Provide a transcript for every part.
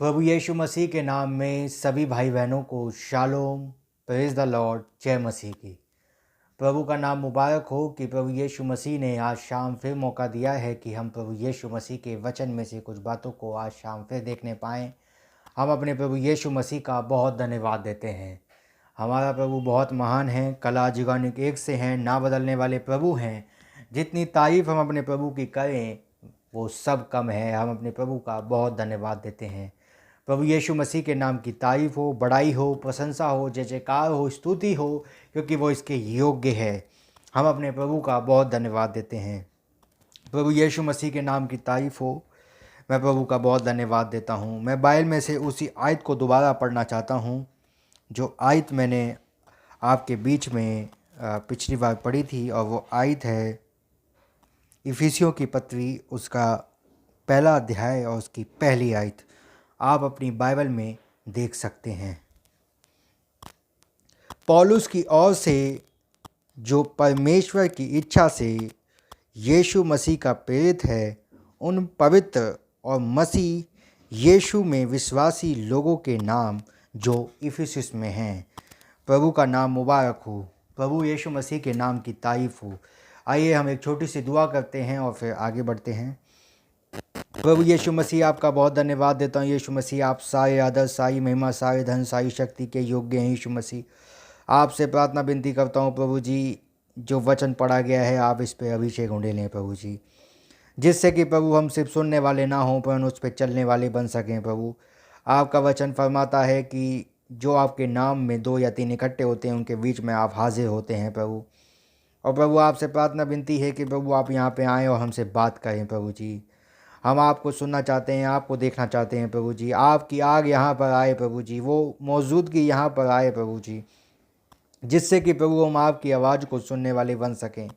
प्रभु यीशु मसीह के नाम में सभी भाई बहनों को शालोम, प्रेज द लॉर्ड, जय मसीह की। प्रभु का नाम मुबारक हो कि प्रभु यीशु मसीह ने आज शाम फिर मौका दिया है कि हम प्रभु यीशु मसीह के वचन में से कुछ बातों को आज शाम फिर देखने पाएँ। हम अपने प्रभु यीशु मसीह का बहुत धन्यवाद देते हैं। हमारा प्रभु बहुत महान है, कला जुगानुक एक से हैं, ना बदलने वाले प्रभु हैं। जितनी तारीफ़ हम अपने प्रभु की करें वो सब कम है। हम अपने प्रभु का बहुत धन्यवाद देते हैं। प्रभु यीशु मसीह के नाम की तारीफ़ हो, बड़ाई हो, प्रशंसा हो, जय जयकार हो, स्तुति हो, क्योंकि वो इसके योग्य है। हम अपने प्रभु का बहुत धन्यवाद देते हैं। प्रभु यीशु मसीह के नाम की तारीफ़ हो। मैं प्रभु का बहुत धन्यवाद देता हूँ। मैं बाइबल में से उसी आयत को दोबारा पढ़ना चाहता हूँ जो आयत मैंने आपके बीच में पिछली बार पढ़ी थी, और वो आयत है इफिसियों की पत्री, उसका पहला अध्याय और उसकी पहली आयत। आप अपनी बाइबल में देख सकते हैं। पौलुस की ओर से, जो परमेश्वर की इच्छा से यीशु मसीह का प्रेरित है, उन पवित्र और मसीह यीशु में विश्वासी लोगों के नाम जो इफिसुस में हैं। प्रभु का नाम मुबारक हो। प्रभु यीशु मसीह के नाम की तारीफ़ हो। आइए हम एक छोटी सी दुआ करते हैं और फिर आगे बढ़ते हैं। प्रभु यीशु मसीह, आपका बहुत धन्यवाद देता हूँ। यीशु मसीह, आप सारे आदर, सारी महिमा, सारे धन, सारी शक्ति के योग्य हैं। यीशु मसीह, आपसे प्रार्थना विनती करता हूँ प्रभु जी, जो वचन पढ़ा गया है आप इस पर अभिषेक ढूंढे लें प्रभु जी, जिससे कि प्रभु हम सिर्फ सुनने वाले ना हों पर उस पर चलने वाले बन सकें। प्रभु, आपका वचन फरमाता है कि जो आपके नाम में 2 या 3 इकट्ठे होते हैं उनके बीच में आप हाजिर होते हैं प्रभु। और प्रभु, आपसे प्रार्थना विनती है कि प्रभु आप यहाँ पे आएँ और हमसे बात करें प्रभु जी। हम आपको सुनना चाहते हैं, आपको देखना चाहते हैं प्रभु जी। आपकी आग यहाँ पर आए प्रभु जी, वो मौजूदगी यहाँ पर आए प्रभु जी, जिससे कि प्रभु हम आपकी आवाज़ को सुनने वाले बन सकें,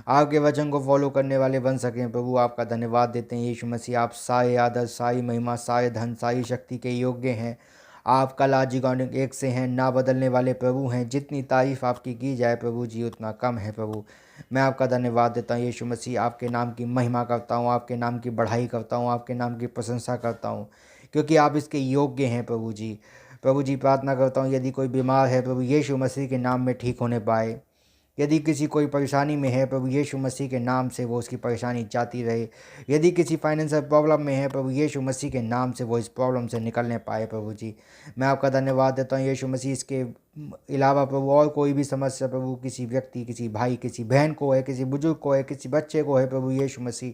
आपके वचन को फॉलो करने वाले बन सकें। प्रभु, आपका धन्यवाद देते हैं। यीशु मसीह, आप सारे आदर, सारी महिमा, सारे धन, सारी शक्ति के योग्य हैं। आप कल जुगानुक एक से हैं, ना बदलने वाले प्रभु हैं। जितनी तारीफ़ आपकी की जाए प्रभु जी उतना कम है। प्रभु, मैं आपका धन्यवाद देता हूँ यीशु मसीह। आपके नाम की महिमा करता हूँ, आपके नाम की बढ़ाई करता हूँ, आपके नाम की प्रशंसा करता हूँ, क्योंकि आप इसके योग्य हैं प्रभु जी। प्रभु जी, प्रार्थना करता हूँ यदि कोई बीमार है प्रभु यीशु मसीह के नाम में ठीक होने पाए। यदि किसी कोई परेशानी में है प्रभु यीशु मसीह के नाम से वो उसकी परेशानी जाती रहे। यदि किसी फाइनेंशियल प्रॉब्लम में है प्रभु यीशु मसीह के नाम से वो इस प्रॉब्लम से निकलने पाए प्रभु जी। मैं आपका धन्यवाद देता हूँ यीशु मसीह। इसके अलावा प्रभु और कोई भी समस्या प्रभु किसी व्यक्ति, किसी भाई, किसी बहन को है, किसी बुजुर्ग को है, किसी बच्चे को है प्रभु यीशु मसीह,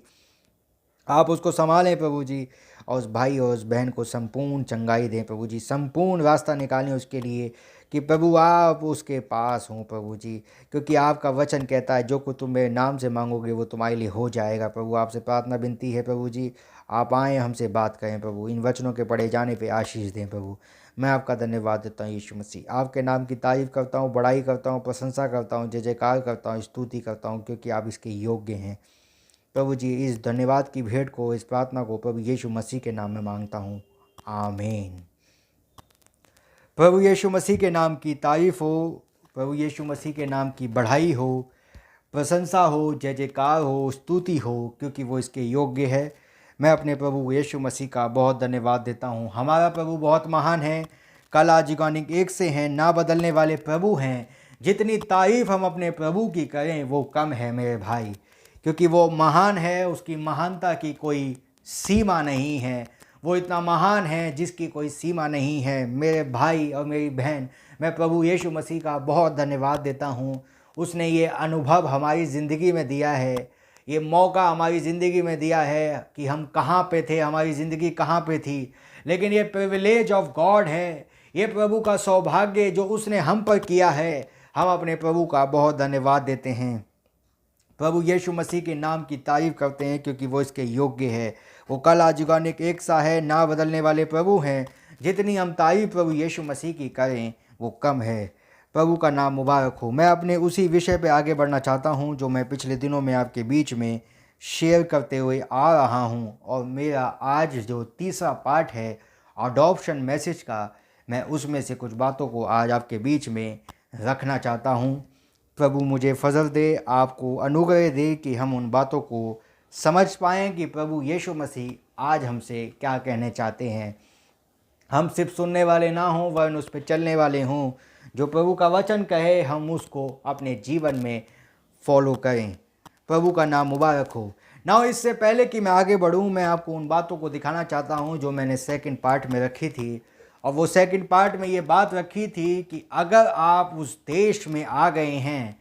आप उसको संभालें प्रभु जी, और उस भाई और उस बहन को संपूर्ण चंगाई दें प्रभु जी। संपूर्ण रास्ता निकालें उसके लिए कि प्रभु आप उसके पास हों प्रभु जी, क्योंकि आपका वचन कहता है जो कुछ तुम मेरे नाम से मांगोगे वो तुम्हारे लिए हो जाएगा। प्रभु, आपसे प्रार्थना विनती है प्रभु जी, आप आएँ, हमसे बात करें प्रभु। इन वचनों के पढ़े जाने पे आशीष दें प्रभु। मैं आपका धन्यवाद देता हूँ यीशु मसीह। आपके नाम की तारीफ़ करता हूँ, बड़ाई करता हूँ, प्रशंसा करता हूँ, जय जयकार करता हूँ, स्तुति करता हूँ, क्योंकि आप इसके योग्य हैं प्रभु जी। इस धन्यवाद की भेंट को, इस प्रार्थना को प्रभु यीशु मसीह के नाम में मांगता हूँ, आमीन। प्रभु यीशु मसीह के नाम की तारीफ़ हो, प्रभु यीशु मसीह के नाम की बढ़ाई हो, प्रशंसा हो, जय जयकार हो, स्तुति हो, क्योंकि वो इसके योग्य है। मैं अपने प्रभु यीशु मसीह का बहुत धन्यवाद देता हूँ। हमारा प्रभु बहुत महान है, कल आज जुगानुक एक से हैं, ना बदलने वाले प्रभु हैं। जितनी तारीफ़ हम अपने प्रभु की करें वो कम है मेरे भाई, क्योंकि वो महान है, उसकी महानता की कोई सीमा नहीं है। वो इतना महान है जिसकी कोई सीमा नहीं है। मेरे भाई और मेरी बहन, मैं प्रभु यीशु मसीह का बहुत धन्यवाद देता हूँ। उसने ये अनुभव हमारी ज़िंदगी में दिया है, ये मौका हमारी ज़िंदगी में दिया है कि हम कहाँ पे थे, हमारी ज़िंदगी कहाँ पे थी, लेकिन ये प्रिविलेज ऑफ गॉड है, ये प्रभु का सौभाग्य जो उसने हम पर किया है। हम अपने प्रभु का बहुत धन्यवाद देते हैं। प्रभु यीशु मसीह के नाम की तारीफ़ करते हैं, क्योंकि वो इसके योग्य है। वो कल आज जुगानुक एक सा है, ना बदलने वाले प्रभु हैं। जितनी हम तारीफ़ प्रभु यीशु मसीह की करें वो कम है। प्रभु का नाम मुबारक हो। मैं अपने उसी विषय पे आगे बढ़ना चाहता हूँ जो मैं पिछले दिनों में आपके बीच में शेयर करते हुए आ रहा हूँ, और मेरा आज जो तीसरा पार्ट है अडॉप्शन मैसेज का, मैं उसमें से कुछ बातों को आज आपके बीच में रखना चाहता हूँ। प्रभु मुझे फजल दे, आपको अनुग्रह दे कि हम उन बातों को समझ पाएँ कि प्रभु यीशु मसीह आज हमसे क्या कहने चाहते हैं। हम सिर्फ सुनने वाले ना हों वरन उस पर चलने वाले हों। जो प्रभु का वचन कहे हम उसको अपने जीवन में फॉलो करें। प्रभु का नाम मुबारक हो। ना इससे पहले कि मैं आगे बढ़ूं, मैं आपको उन बातों को दिखाना चाहता हूं जो मैंने सेकंड पार्ट में रखी थी। और वो सेकंड पार्ट में ये बात रखी थी कि अगर आप उस देश में आ गए हैं,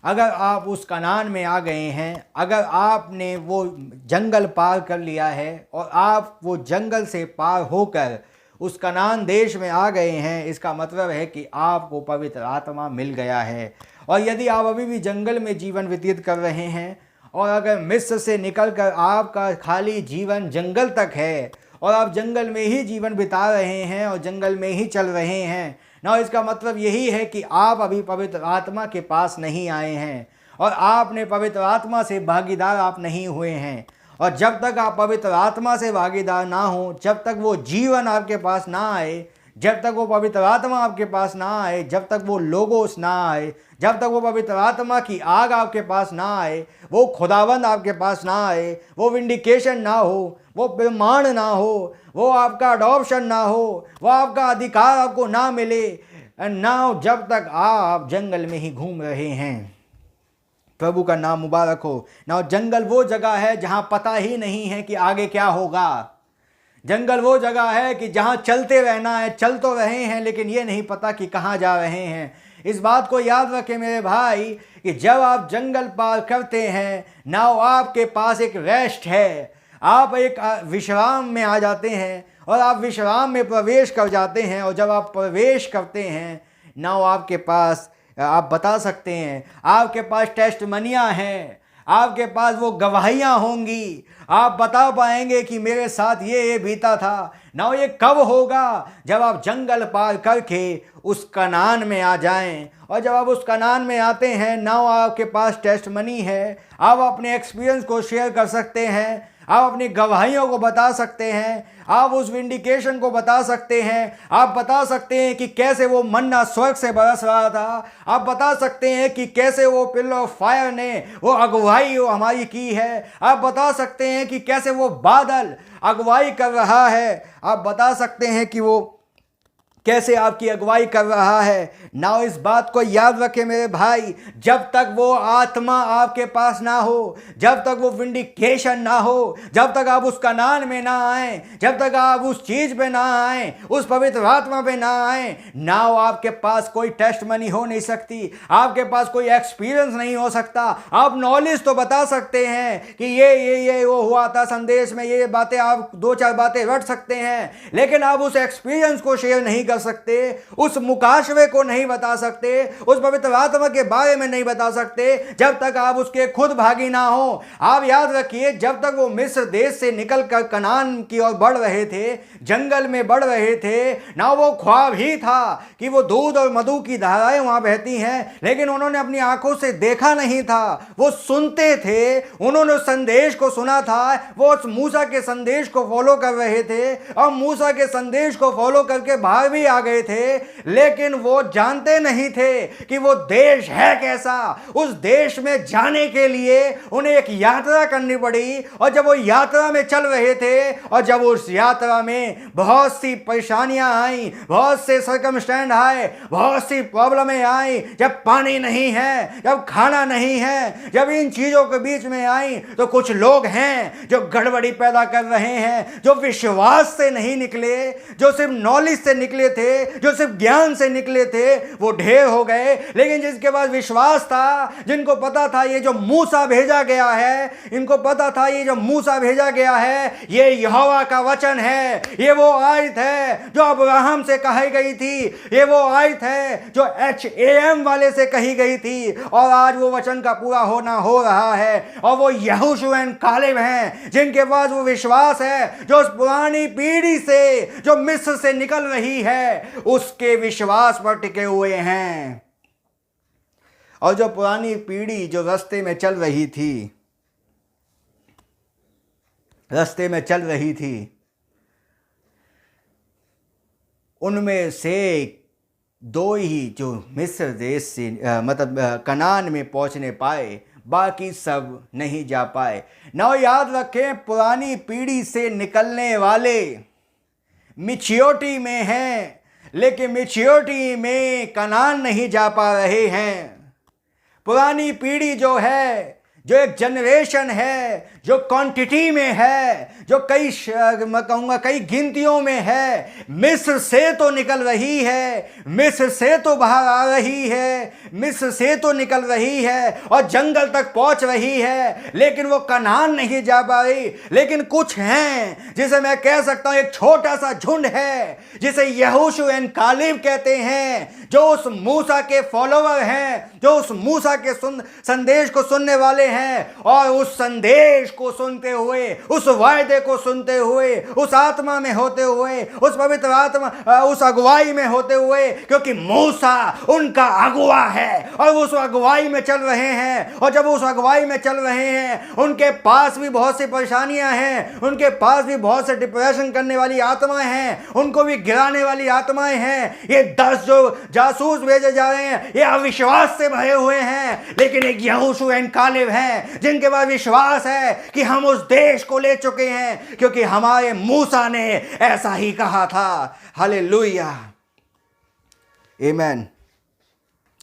अगर आप उस कनान में आ गए हैं, अगर आपने वो जंगल पार कर लिया है और आप वो जंगल से पार होकर उस कनान देश में आ गए हैं, इसका मतलब है कि आपको पवित्र आत्मा मिल गया है। और यदि आप अभी भी जंगल में जीवन व्यतीत कर रहे हैं और अगर मिस्र से निकलकर आपका खाली जीवन जंगल तक है और आप जंगल में ही जीवन बिता रहे हैं और जंगल में ही चल रहे हैं ना, इसका मतलब यही है कि आप अभी पवित्र आत्मा के पास नहीं आए हैं और आपने पवित्र आत्मा से भागीदार आप नहीं हुए हैं। और जब तक आप पवित्र आत्मा से भागीदार ना हो, जब तक वो जीवन आपके पास ना आए, जब तक वो पवित्र आत्मा आपके पास ना आए, जब तक वो लोगोस ना आए, जब तक वो पवित्र आत्मा की आग आपके पास ना आए, वो खुदावंद आपके पास ना आए, वो विंडिकेशन ना हो, वो प्रमाण ना हो, वो आपका अडॉप्शन ना हो, वो आपका अधिकार आपको ना मिले, ना जब तक आप जंगल में ही घूम रहे हैं। प्रभु का नाम मुबारक हो। ना जंगल वो जगह है जहां पता ही नहीं है कि आगे क्या होगा। जंगल वो जगह है कि जहां चलते रहना है, चल तो रहे हैं लेकिन ये नहीं पता कि कहां जा रहे हैं। इस बात को याद रखें मेरे भाई कि जब आप जंगल पार करते हैं, नाउ आपके पास एक रेस्ट है, आप एक विश्राम में आ जाते हैं और आप विश्राम में प्रवेश कर जाते हैं। और जब आप प्रवेश करते हैं, नाउ आपके पास, आप बता सकते हैं, आपके पास टेस्टमनियाँ हैं, आपके पास वो गवाहियाँ होंगी, आप बता पाएंगे कि मेरे साथ ये बीता था। ना ये कब होगा? जब आप जंगल पार करके उस कनान में आ जाएं। और जब आप उस कनान में आते हैं, ना आपके पास टेस्टमनी है, आप अपने एक्सपीरियंस को शेयर कर सकते हैं, आप अपनी गवाहियों को बता सकते हैं, आप उस विंडिकेशन को बता सकते हैं, आप बता सकते हैं कि कैसे वो मन्ना स्वर्ग से बरस रहा था, आप बता सकते हैं कि कैसे वो पिलर ऑफ फायर ने वो अगुवाई वो हमारी की है, आप बता सकते हैं कि कैसे वो बादल अगुवाई कर रहा है, आप बता सकते हैं कि वो कैसे आपकी अगुवाई कर रहा है। ना इस बात को याद रखें मेरे भाई, जब तक वो आत्मा आपके पास ना हो, जब तक वो विंडिकेशन ना हो, जब तक आप उस कनान में ना आए, जब तक आप उस चीज पे ना आए, उस पवित्र आत्मा पे ना आए, ना आपके पास कोई टेस्टमनी हो नहीं सकती, आपके पास कोई एक्सपीरियंस नहीं हो सकता। आप नॉलेज तो बता सकते हैं कि ये वो हुआ था संदेश में, ये बातें आप 2-4 बातें रट सकते हैं, लेकिन आप उस एक्सपीरियंस को शेयर नहीं कर सकते, उस मुकाशवे को नहीं बता सकते, उस पवित्र आत्मा के बारे में नहीं बता सकते जब तक आप उसके खुद भागी ना हो। आप याद रखिए, जब तक वो मिस्र देश से निकलकर कनान की ओर बढ़ रहे थे, जंगल में बढ़ रहे थे, ना वो ख्वाब ही था कि वो दूध और मधु की धाराएं वहां बहती हैं, लेकिन उन्होंने अपनी आंखों से देखा नहीं था, वो सुनते थे, उन्होंने संदेश को सुना था, वो उस मूसा के संदेश को फॉलो कर रहे थे और मूसा के संदेश को फॉलो करके बाहर भी आ गए थे, लेकिन वो जानते नहीं थे कि वो देश है कैसा। उस देश में जाने के लिए उन्हें एक यात्रा करनी पड़ी, और जब वो यात्रा में चल रहे थे और जब उस यात्रा में बहुत सी परेशानियां आई, बहुत से सर्कमस्टेंस आए, बहुत सी प्रॉब्लमें आई, जब पानी नहीं है, जब खाना नहीं है, जब इन चीजों के बीच में आई, तो कुछ लोग हैं जो गड़बड़ी पैदा कर रहे हैं, जो विश्वास से नहीं निकले, जो सिर्फ नॉलेज से निकले थे, जो सिर्फ ज्ञान से निकले थे, वो ढेर हो गए। लेकिन जिसके पास विश्वास था, जिनको पता था ये जो मूसा भेजा गया है, इनको पता था ये जो मूसा भेजा गया है ये यहोवा का वचन है, ये वो आयत है जो अब्राहम से कही गई थी, ये वो आयत है जो HAM वाले से कही गई थी, और आज वो वचन का पूरा होना हो रहा है। और वो यहोशूआ एंड कालेब हैं जिनके पास वो विश्वास है, जो उस पुरानी पीढ़ी से जो मिस्र से निकल रही है उसके विश्वास पर टिके हुए हैं। और जो पुरानी पीढ़ी जो रास्ते में चल रही थी, उनमें से 2 ही जो मिस्र देश से मतलब कनान में पहुंचने पाए, बाकी सब नहीं जा पाए। ना याद रखें, पुरानी पीढ़ी से निकलने वाले मिच्योरिटी में हैं, लेकिन मिच्योरिटी में कनान नहीं जा पा रहे हैं। पुरानी पीढ़ी जो है, जो एक जनरेशन है, जो क्वांटिटी में है, जो मैं कहूँगा कई गिनतियों में है, मिस्र से तो निकल रही है, मिस्र से तो बाहर आ रही है, मिस्र से तो निकल रही है और जंगल तक पहुंच रही है, लेकिन वो कनान नहीं जा पा रही। लेकिन कुछ हैं जिसे मैं कह सकता हूँ एक छोटा सा झुंड है जिसे यहोशू एंड कालेब कहते हैं, जो उस मूसा के फॉलोवर हैं, जो उस मूसा के संदेश को सुनने वाले हैं और उस संदेश को सुनते हुए, उस वायदे को सुनते हुए, उस आत्मा में होते हुए, उस पवित्र आत्मा, उस अगुवाई में होते हुए, क्योंकि मूसा उनका अगुवा है और उस अगुवाई में चल रहे हैं। और जब उस अगुवाई में चल रहे हैं, उनके पास भी बहुत सी परेशानियां हैं, उनके पास भी बहुत से डिप्रेशन करने वाली आत्माएं हैं, उनको भी गिराने वाली आत्माएं हैं। ये 10 जो जासूस भेजे जा रहे हैं, ये अविश्वास से भरे हुए हैं, लेकिन एक यहोशू एंड कालेब हैं जिनके पास विश्वास है कि हम उस देश को ले चुके हैं, क्योंकि हमारे मूसा ने ऐसा ही कहा था। हालेलुया, आमीन।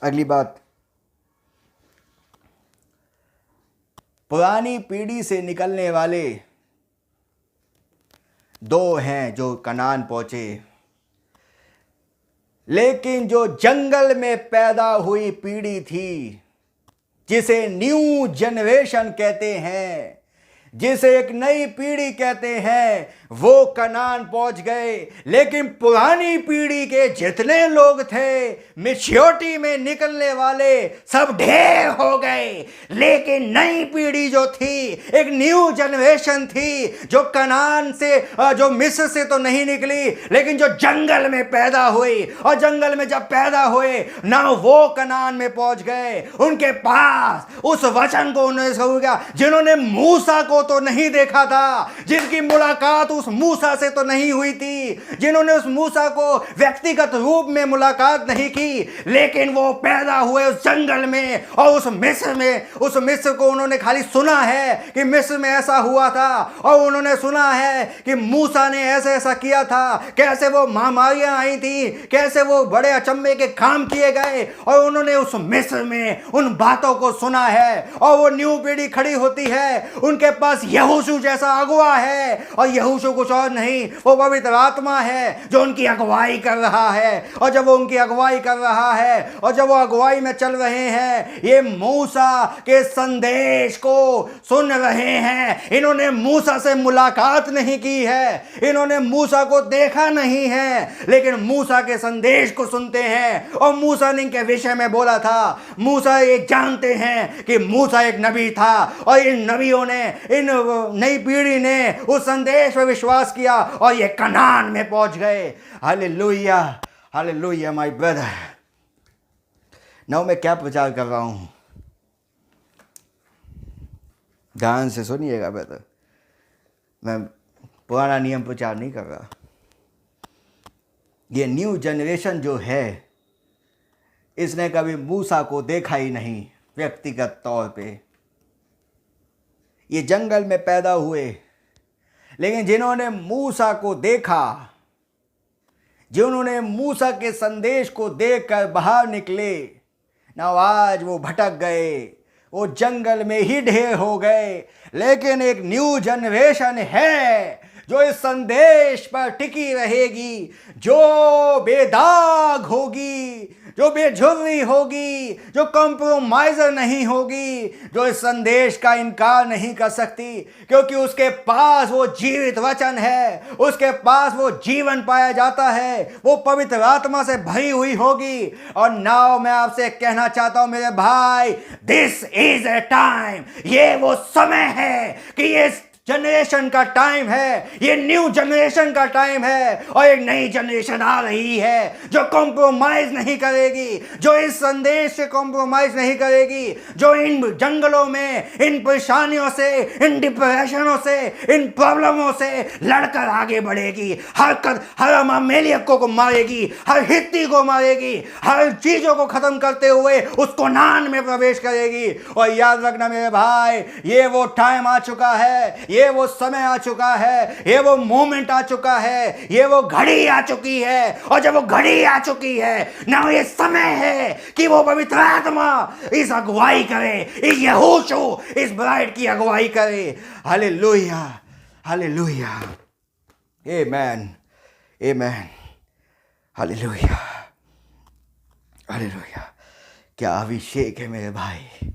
अगली बात, पुरानी पीढ़ी से निकलने वाले 2 हैं जो कनान पहुंचे, लेकिन जो जंगल में पैदा हुई पीढ़ी थी, जिसे न्यू जनरेशन कहते हैं, जिसे एक नई पीढ़ी कहते हैं, वो कनान पहुंच गए। लेकिन पुरानी पीढ़ी के जितने लोग थे, मैच्योरिटी में निकलने वाले, सब ढेर हो गए। लेकिन नई पीढ़ी जो थी, एक न्यू जनरेशन थी, जो कनान से, जो मिस्र से तो नहीं निकली, लेकिन जो जंगल में पैदा हुई, और जंगल में जब पैदा हुए ना, वो कनान में पहुंच गए। उनके पास उस वचन को उन्होंने समझा, जिन्होंने मूसा को तो नहीं देखा था, जिनकी मुलाकात उस मूसा से तो नहीं हुई थी, जिन्होंने उस मूसा को व्यक्तिगत रूप में मुलाकात नहीं की, लेकिन वो पैदा हुए उस जंगल में और उस मिस्र में। उस मिस्र को उन्होंने खाली सुना है कि मिस्र में ऐसा हुआ था, और उन्होंने सुना है कि मूसा ने ऐसे ऐसा किया था, कैसे वो महामारियां आई थी, कैसे वो बड़े अचंभे के काम किए गए, और उन्होंने उस मिस्र में उन बातों को सुना है। और वो न्यू पीढ़ी खड़ी होती है, उनके पास यहोशू जैसा अगुवा है, और यहोशू कुछ और नहीं, वो पवित्र आत्मा है जो उनकी अगुवाई कर रहा है। और जब वो उनकी अगुवाई कर रहा है, और जब वो अगुवाई में चल रहे हैं, ये मूसा के संदेश को सुन रहे हैं। इन्होंने मूसा से मुलाकात नहीं की है, इन्होंने मूसा को देखा नहीं है, लेकिन मूसा के संदेश को सुनते हैं। और मूसा ने इनके विषय में बोला था, मूसा ये जानते हैं कि मूसा एक नबी था, और इन नबियों ने, इन नई पीढ़ी ने उस संदेश पर विश्वास किया, और ये कनान में पहुंच गए। Hallelujah, hallelujah my brother. Now मैं क्या प्रचार कर रहा हूं, ध्यान से सुनिएगा ब्रदर। मैं पुराना नियम प्रचार नहीं कर रहा। ये न्यू जनरेशन जो है, इसने कभी मूसा को देखा ही नहीं व्यक्तिगत तौर पे। ये जंगल में पैदा हुए, लेकिन जिन्होंने मूसा को देखा, जिन्होंने मूसा के संदेश को देखकर बाहर निकले ना, आज वो भटक गए, वो जंगल में ही ढेर हो गए। लेकिन एक न्यू जनरेशन है जो इस संदेश पर टिकी रहेगी, जो बेदाग होगी, जो बेझुर्री होगी, जो कॉम्प्रोमाइजर नहीं होगी, जो इस संदेश का इनकार नहीं कर सकती, क्योंकि उसके पास वो जीवित वचन है, उसके पास वो जीवन पाया जाता है, वो पवित्र आत्मा से भरी हुई होगी। और नाउ मैं आपसे कहना चाहता हूं मेरे भाई, दिस इज ए टाइम, ये वो समय है कि ये जनरेशन का टाइम है, ये न्यू जनरेशन का टाइम है। और एक नई जनरेशन आ रही है जो कॉम्प्रोमाइज नहीं करेगी, जो इस संदेश से कॉम्प्रोमाइज नहीं करेगी, जो इन जंगलों में, इन परेशानियों से, इन डिप्रेशनों से, इन प्रॉब्लमों से लड़कर आगे बढ़ेगी। हर अमामेलियकों को मारेगी, हर हित्ती को मारेगी, हर चीजों को खत्म करते हुए उस कनान में प्रवेश करेगी। और याद रखना मेरे भाई, ये वो टाइम आ चुका है, ये वो समय आ चुका है, ये वो मोमेंट आ चुका है, ये वो घड़ी आ चुकी है। और जब वो घड़ी आ चुकी है ना, ये समय है कि वो पवित्र आत्मा इस अगुवाई करे, इस यहोशू इस ब्राइड की अगुवाई करे। हालेलुया, हालेलुया, आमेन, आमेन, हालेलुया, हालेलुया। क्या अभिषेक है मेरे भाई,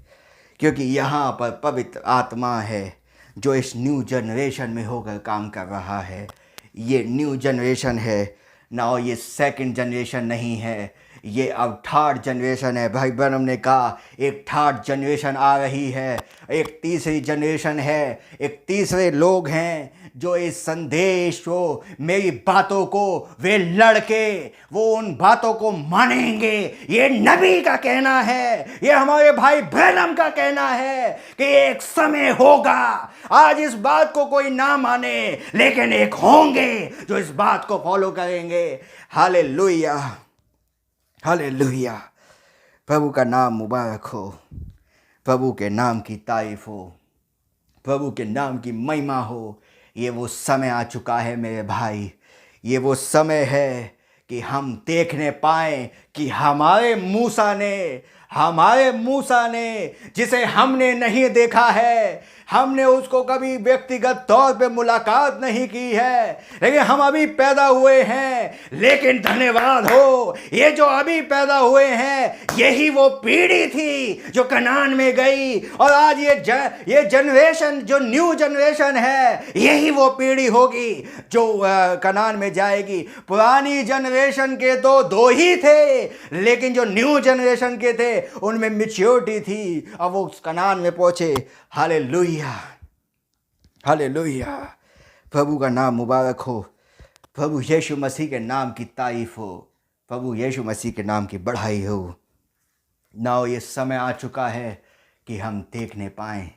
क्योंकि यहाँ पर पवित्र आत्मा है जो इस न्यू जनरेशन में होकर काम कर रहा है। ये न्यू जनरेशन है ना, ये सेकंड जनरेशन नहीं है, ये अब थर्ड जनरेशन है। भाई ब्रैनम ने कहा एक थर्ड जनरेशन आ रही है, एक तीसरी जनरेशन है, एक तीसरे लोग हैं जो इस संदेश को, मेरी बातों को वे लड़के वो उन बातों को मानेंगे। ये नबी का कहना है, ये हमारे भाई ब्रैनम का कहना है कि एक समय होगा, आज इस बात को कोई ना माने लेकिन एक होंगे जो इस बात को फॉलो करेंगे। हालेलुया, हालेलुया, प्रभु का नाम मुबारक हो, प्रभु के नाम की तारीफ हो, प्रभु के नाम की महिमा हो। ये वो समय आ चुका है मेरे भाई, ये वो समय है कि हम देखने पाएं कि हमारे मूसा ने जिसे हमने नहीं देखा है, हमने उसको कभी व्यक्तिगत तौर पे मुलाकात नहीं की है, लेकिन हम अभी पैदा हुए हैं। लेकिन धन्यवाद हो, ये जो अभी पैदा हुए हैं यही वो पीढ़ी थी जो कनान में गई, और आज ये जनरेशन जो न्यू जनरेशन है यही वो पीढ़ी होगी जो कनान में जाएगी। पुरानी जनरेशन के तो दो ही थे, लेकिन जो न्यू जनरेशन के थे उनमें मैच्योरिटी थी, अब वो कनान में पहुंचे। हालेलुया, हालेलुया, प्रभु का नाम मुबारक हो, प्रभु यीशु मसीह के नाम की तारीफ हो, प्रभु यीशु मसीह के नाम की बढ़ाई हो। नाउ ये समय आ चुका है कि हम देखने पाएं।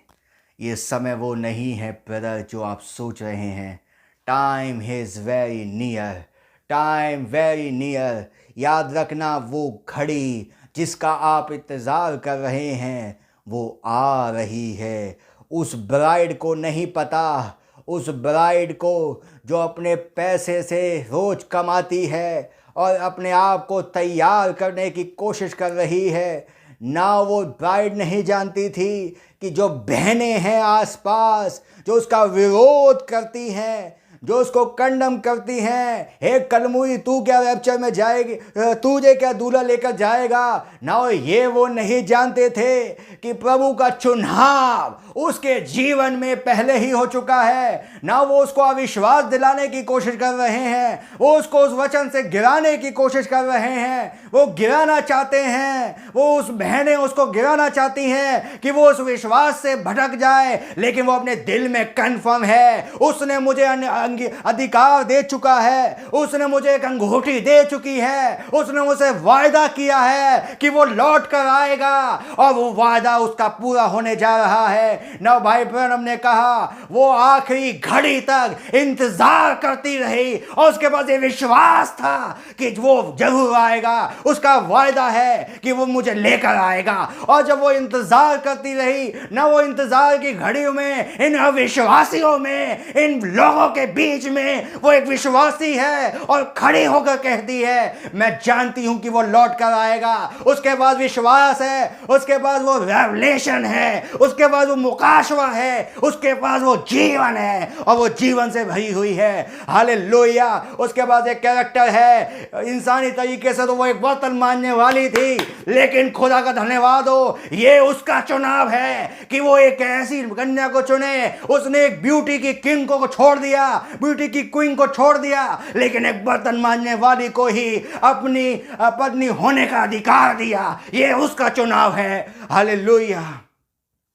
ये समय वो नहीं है ब्रदर जो आप सोच रहे हैं। Time is very near, time very near. याद रखना, वो घड़ी जिसका आप इंतज़ार कर रहे हैं वो आ रही है। उस ब्राइड को नहीं पता, उस ब्राइड को जो अपने पैसे से रोज़ कमाती है और अपने आप को तैयार करने की कोशिश कर रही है, ना वो ब्राइड नहीं जानती थी कि जो बहनें हैं आसपास जो उसका विरोध करती हैं, जो उसको कंडम करती हैं, हे कलमुई तू क्या रैप्चर में जाएगी, तुझे क्या दूल्हा लेकर जाएगा, ना ये वो नहीं जानते थे कि प्रभु का चुनाव उसके जीवन में पहले ही हो चुका है। ना वो उसको अविश्वास दिलाने की कोशिश कर रहे हैं, वो उसको उस वचन से गिराने की कोशिश कर रहे हैं, वो गिराना चाहते हैं, वो उस बहनें उसको गिराना चाहती हैं कि वो उस विश्वास से भटक जाए। लेकिन वो अपने दिल में कन्फर्म है, उसने मुझे अधिकार दे चुका है, उसने मुझे एक अंगूठी दे चुकी है, उसने मुझसे वायदा किया है कि वो लौट कर आएगा, और वो वायदा उसका पूरा होने जा रहा है। ना भाई ब्रैनम ने कहा वो आखिरी घड़ी तक इंतजार करती रही और उसके पास ये विश्वास था कि वो जरूर आएगा, उसका वायदा है कि वो मुझे लेकर आएगा। और जब वो इंतजार करती रही ना, वो इंतजार की घड़ियों में, इन अविश्वासियों में, इन लोगों के बीच में वो एक विश्वासी है और खड़ी होकर कहती है मैं जानती हूं कि वो लौट कर आएगा। उसके बाद विश्वास है, उसके बाद वो रेवलेशन है, उसके बाद वो मुकाशवा है, उसके पास वो जीवन है और वो जीवन से भरी हुई है। हालेलुया। उसके बाद एक कैरेक्टर है, इंसानी तरीके से तो वो एक बर्तन मानने वाली थी, लेकिन खुदा का धन्यवाद हो ये उसका चुनाव है कि वो एक ऐसी कन्या को चुने। उसने एक ब्यूटी की किंग को छोड़ दिया, ब्यूटी की क्वीन को छोड़ दिया, लेकिन एक बर्तन मांजने वाली को ही अपनी पत्नी होने का अधिकार दिया। ये उसका चुनाव है। Hallelujah,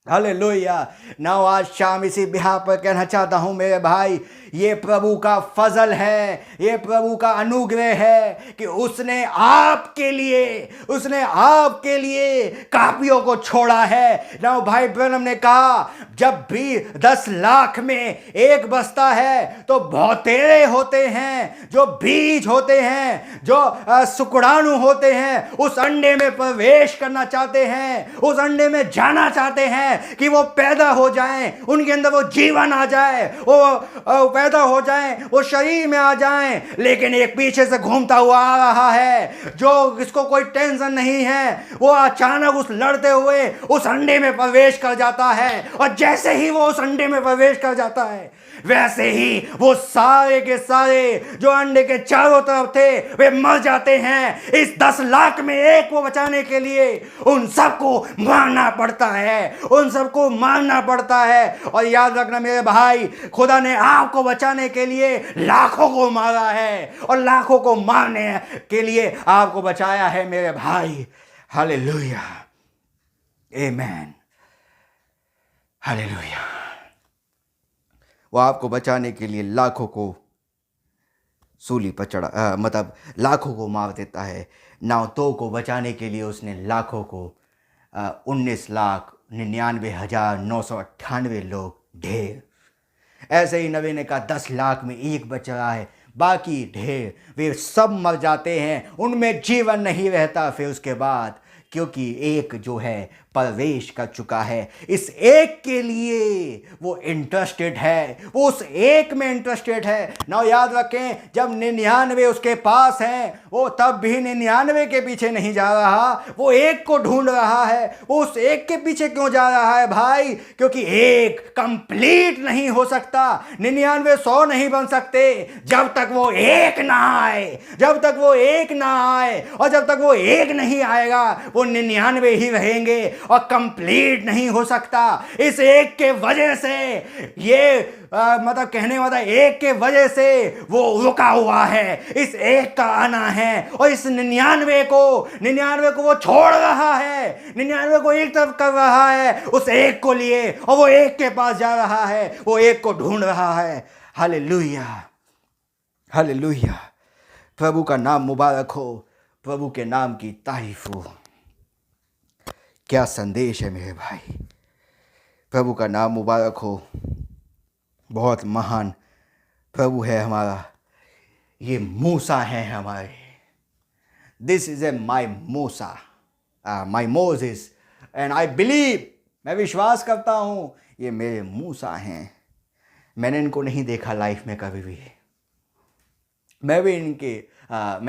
hallelujah. नाउ आज शाम इसी बिहार पर कहना चाहता हूं मेरे भाई ये प्रभु का फजल है, ये प्रभु का अनुग्रह है कि उसने आपके लिए कापियों को छोड़ा है ना। भाई ब्रनम ने कहा जब भी 10 लाख में एक बस्ता है तो बहुतेरे होते हैं, जो बीज होते हैं, जो शुक्राणु होते हैं, उस अंडे में प्रवेश करना चाहते हैं, उस अंडे में जाना चाहते हैं कि वो पैदा हो जाएं, उनके अंदर वो जीवन आ जाए, वो पैदा हो जाएं, वो शरीर में आ जाएं। लेकिन एक पीछे से घूमता हुआ आ रहा है जो इसको कोई टेंशन नहीं है, वो अचानक उस लड़ते हुए उस अंडे में प्रवेश कर जाता है। और जैसे ही वो उस अंडे में प्रवेश कर जाता है वैसे ही वो सारे के सारे जो अंडे के चारों तरफ थे वे मर जाते हैं। इस 10 लाख में एक को बचाने के लिए उन सबको मारना पड़ता है, उन सबको मारना पड़ता है। और याद रखना मेरे भाई, खुदा ने आपको बचाने के लिए लाखों को मारा है और लाखों को मारने के लिए आपको बचाया है मेरे भाई। हालेलुया, आमीन, हालेलुया। वो आपको बचाने के लिए लाखों को सूली पर चढ़ा मतलब लाखों को मार देता है। 9 को बचाने के लिए उसने लाखों को 19,99,998 लोग ढेर। ऐसे ही नबी ने कहा 10 लाख में एक बच रहा है, बाकी ढेर वे सब मर जाते हैं, उनमें जीवन नहीं रहता फिर उसके बाद, क्योंकि एक जो है प्रवेश कर चुका है। इस एक के लिए वो इंटरेस्टेड है, वो उस एक में इंटरेस्टेड है ना। याद रखें, जब 99 उसके पास हैं वो तब भी 99 के पीछे नहीं जा रहा, वो एक को ढूंढ रहा है। वो उस एक के पीछे क्यों जा रहा है भाई? क्योंकि एक कंप्लीट नहीं हो सकता, 99 100 नहीं बन सकते जब तक वो एक ना आए, जब तक वो एक ना आए। और जब तक वो एक नहीं आएगा वो 99 ही रहेंगे और कंप्लीट नहीं हो सकता। इस एक के वजह से ये मतलब कहने वाला एक के वजह से वो रुका हुआ है, इस एक का आना है। और इस 99 को वो छोड़ रहा है, 99 को एक तरफ कर रहा है उस एक को लिए, और वो एक के पास जा रहा है, वो एक को ढूंढ रहा है। Hallelujah, hallelujah. प्रभु का नाम मुबारक हो, प्रभु के नाम की तारीफ हो। क्या संदेश है मेरे भाई, प्रभु का नाम मुबारक हो। बहुत महान प्रभु है हमारा, ये मूसा है हमारे। This is a my Musa, my Moses, and I believe, मैं विश्वास करता हूँ ये मेरे मूसा हैं। मैंने इनको नहीं देखा लाइफ में कभी भी, मैं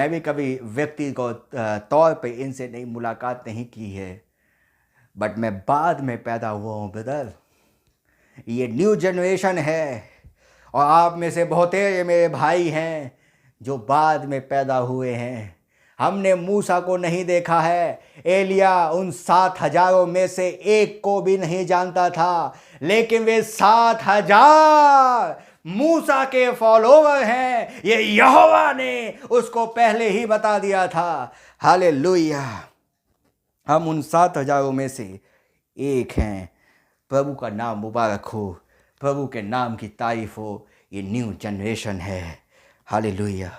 भी कभी व्यक्तिगत तौर पे इनसे नहीं मुलाकात नहीं की है, बट मैं बाद में पैदा हुआ हूँ ब्रदर। ये न्यू जनरेशन है और आप में से बहुतेरे मेरे भाई हैं जो बाद में पैदा हुए हैं। हमने मूसा को नहीं देखा है, एलिया उन 7,000 में से एक को भी नहीं जानता था, लेकिन वे 7,000 मूसा के फॉलोवर हैं। ये यहोवा ने उसको पहले ही बता दिया था। हालेलुया, हम उन 7,000 में से एक हैं। प्रभु का नाम मुबारक हो, प्रभु के नाम की तारीफ हो। ये न्यू जनरेशन है। हालेलुया।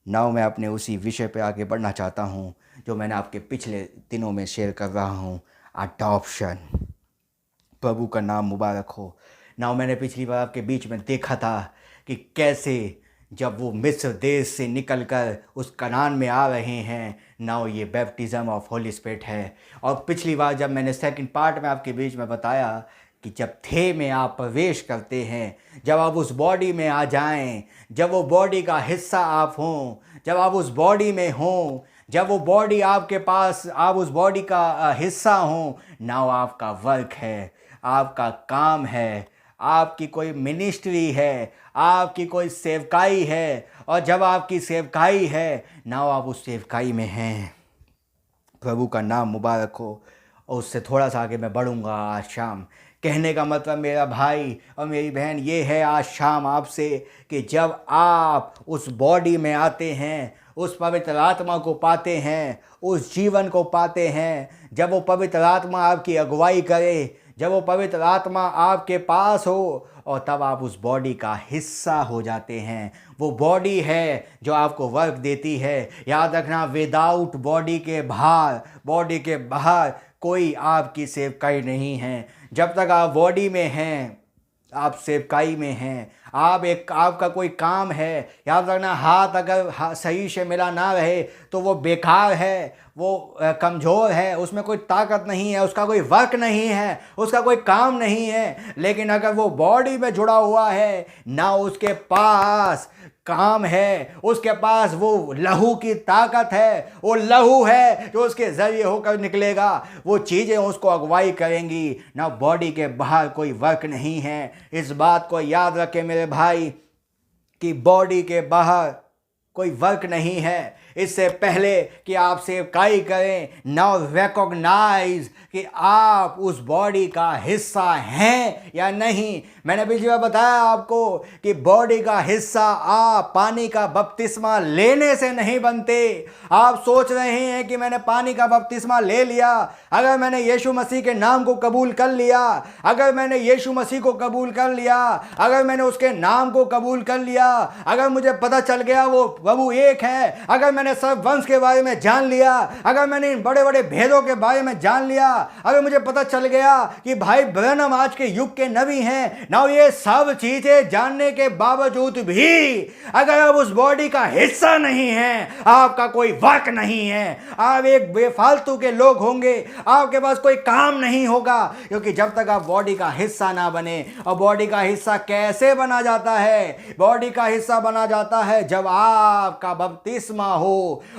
नाउ मैं अपने उसी विषय पे आगे बढ़ना चाहता हूँ जो मैंने आपके पिछले दिनों में शेयर कर रहा हूँ, अडॉप्शन। प्रभु का नाम मुबारक हो। नाउ मैंने पिछली बार आपके बीच में देखा था कि कैसे जब वो मिस्र देश से निकलकर उस कनान में आ रहे हैं, नाउ ये बैप्टिज़म ऑफ होली स्पिरिट है। और पिछली बार जब मैंने सेकंड पार्ट में आपके बीच में बताया कि जब थे में आप प्रवेश करते हैं, जब आप उस बॉडी में आ जाएं, जब वो बॉडी का हिस्सा आप हों, जब आप उस बॉडी में हों, जब वो बॉडी आपके पास, आप उस बॉडी का हिस्सा हों, नाउ आपका वर्क है, आपका काम है, आपकी कोई मिनिस्ट्री है, आपकी कोई सेवकाई है। और जब आपकी सेवकाई है, नाउ आप उस सेवकाई में हैं। प्रभु का नाम मुबारक हो। और उससे थोड़ा सा आगे मैं बढ़ूँगा आज शाम। कहने का मतलब मेरा भाई और मेरी बहन ये है आज शाम आपसे कि जब आप उस बॉडी में आते हैं, उस पवित्र आत्मा को पाते हैं, उस जीवन को पाते हैं, जब वो पवित्र आत्मा आपकी अगुवाई करे, जब वो पवित्र आत्मा आपके पास हो और तब आप उस बॉडी का हिस्सा हो जाते हैं। वो बॉडी है जो आपको वर्क देती है। याद रखना, विदाउट बॉडी के बाहर कोई आपकी सेवकाई नहीं है। जब तक आप बॉडी में हैं आप सेवकाई में हैं। आपका कोई काम है, याद रखना, हाथ अगर सही से मिला ना रहे तो वो बेकार है, वो कमज़ोर है, उसमें कोई ताकत नहीं है, उसका कोई वर्क नहीं है, उसका कोई काम नहीं है। लेकिन अगर वो बॉडी में जुड़ा हुआ है ना, उसके पास काम है, उसके पास वो लहू की ताकत है, वो लहू है जो उसके जरिए होकर निकलेगा, वो चीज़ें उसको अगुवाई करेंगी ना। बॉडी के बाहर कोई वर्क नहीं है। इस बात को याद रखें मेरे भाई कि बॉडी के बाहर कोई वर्क नहीं है। इससे पहले कि आप सेवकाई करें, नाउ रिकॉग्नाइज कि आप उस बॉडी का हिस्सा हैं या नहीं। मैंने पिछली बार बताया आपको कि बॉडी का हिस्सा आप पानी का बपतिस्मा लेने से नहीं बनते। आप सोच रहे हैं कि मैंने पानी का बपतिस्मा ले लिया, अगर मैंने यीशु मसीह के नाम को कबूल कर लिया, अगर मैंने यीशु मसीह को कबूल कर लिया, अगर मैंने उसके नाम को कबूल कर लिया, अगर मुझे पता चल गया वो प्रभु एक है, अगर मैंने सब वंश के बारे में जान लिया, अगर मैंने इन बड़े बड़े भेदों के बारे में जान लिया, अगर मुझे पता चल गया कि भाई ब्रैनम आज के युग के नबी हैं, ना ये सब चीजें जानने के बावजूद भी अगर आप उस बॉडी का हिस्सा नहीं हैं, आपका कोई वर्क नहीं है, आप एक बेफालतू के लोग होंगे, आपके पास कोई काम नहीं होगा। क्योंकि जब तक आप बॉडी का हिस्सा ना बने, और बॉडी का हिस्सा कैसे बना जाता है? बॉडी का हिस्सा बना जाता है जब आपका बपतिस्मा हो।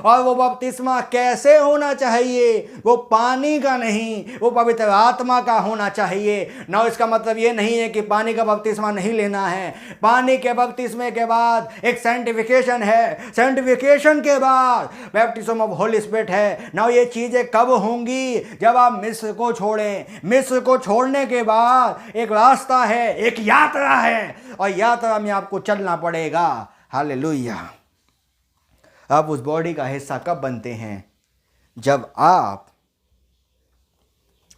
और वो बपतिस्मा कैसे होना चाहिए? वो पानी का नहीं, वो पवित्र आत्मा का होना चाहिए ना। इसका मतलब ये नहीं है कि पानी का बपतिस्मा नहीं लेना है। पानी के बपतिस्मे के बाद एक सेंटिफिकेशन है, सेंटिफिकेशन के बाद बैप्टिज्म ऑफ होली स्पिरिट है ना। ये चीजें कब होंगी? जब आप मिस्र को छोड़ें। मिस्र को छोड़ने के बाद एक रास्ता है, एक यात्रा है, और यात्रा में आपको चलना पड़ेगा। हालेलुया। आप उस बॉडी का हिस्सा कब बनते हैं? जब आप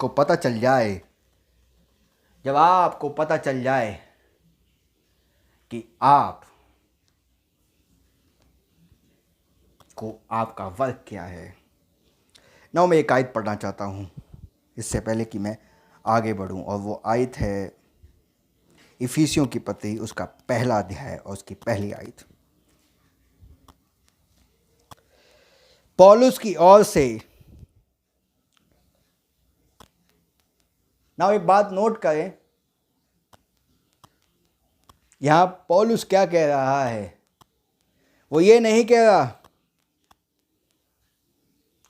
को पता चल जाए, जब आपको पता चल जाए कि आप को आपका वर्क क्या है। ना मैं एक आयत पढ़ना चाहता हूँ इससे पहले कि मैं आगे बढ़ूँ, और वो आयत है इफिसियों की पत्री, उसका पहला अध्याय और उसकी पहली आयत। पौलुस की ओर से, ना एक बात नोट करें, यहां पौलुस क्या कह रहा है? वो ये नहीं कह रहा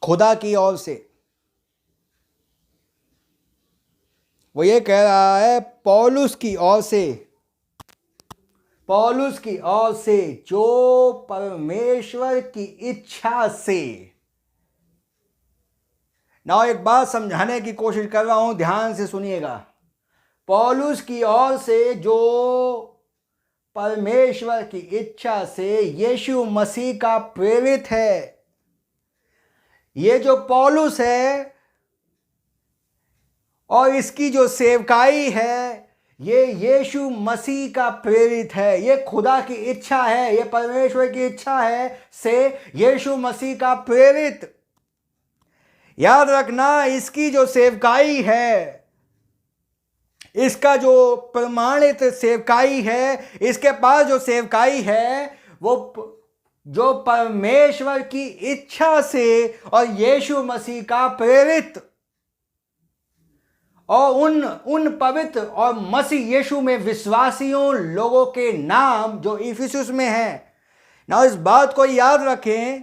खुदा की ओर से, वो ये कह रहा है पौलुस की ओर से, पौलुस की ओर से जो परमेश्वर की इच्छा से। ना एक बात समझाने की कोशिश कर रहा हूं, ध्यान से सुनिएगा। पौलुस की ओर से जो परमेश्वर की इच्छा से यीशु मसीह का प्रेरित है। ये जो पौलुस है और इसकी जो सेवकाई है, ये यीशु मसीह का प्रेरित है। ये खुदा की इच्छा है, ये परमेश्वर की इच्छा है से यीशु मसीह का प्रेरित। याद रखना, इसकी जो सेवकाई है, इसका जो प्रमाणित सेवकाई है, इसके पास जो सेवकाई है, वो जो परमेश्वर की इच्छा से और यीशु मसीह का प्रेरित, और उन पवित्र और मसीह यीशु में विश्वासियों लोगों के नाम जो इफिसुस में हैं। ना इस बात को याद रखें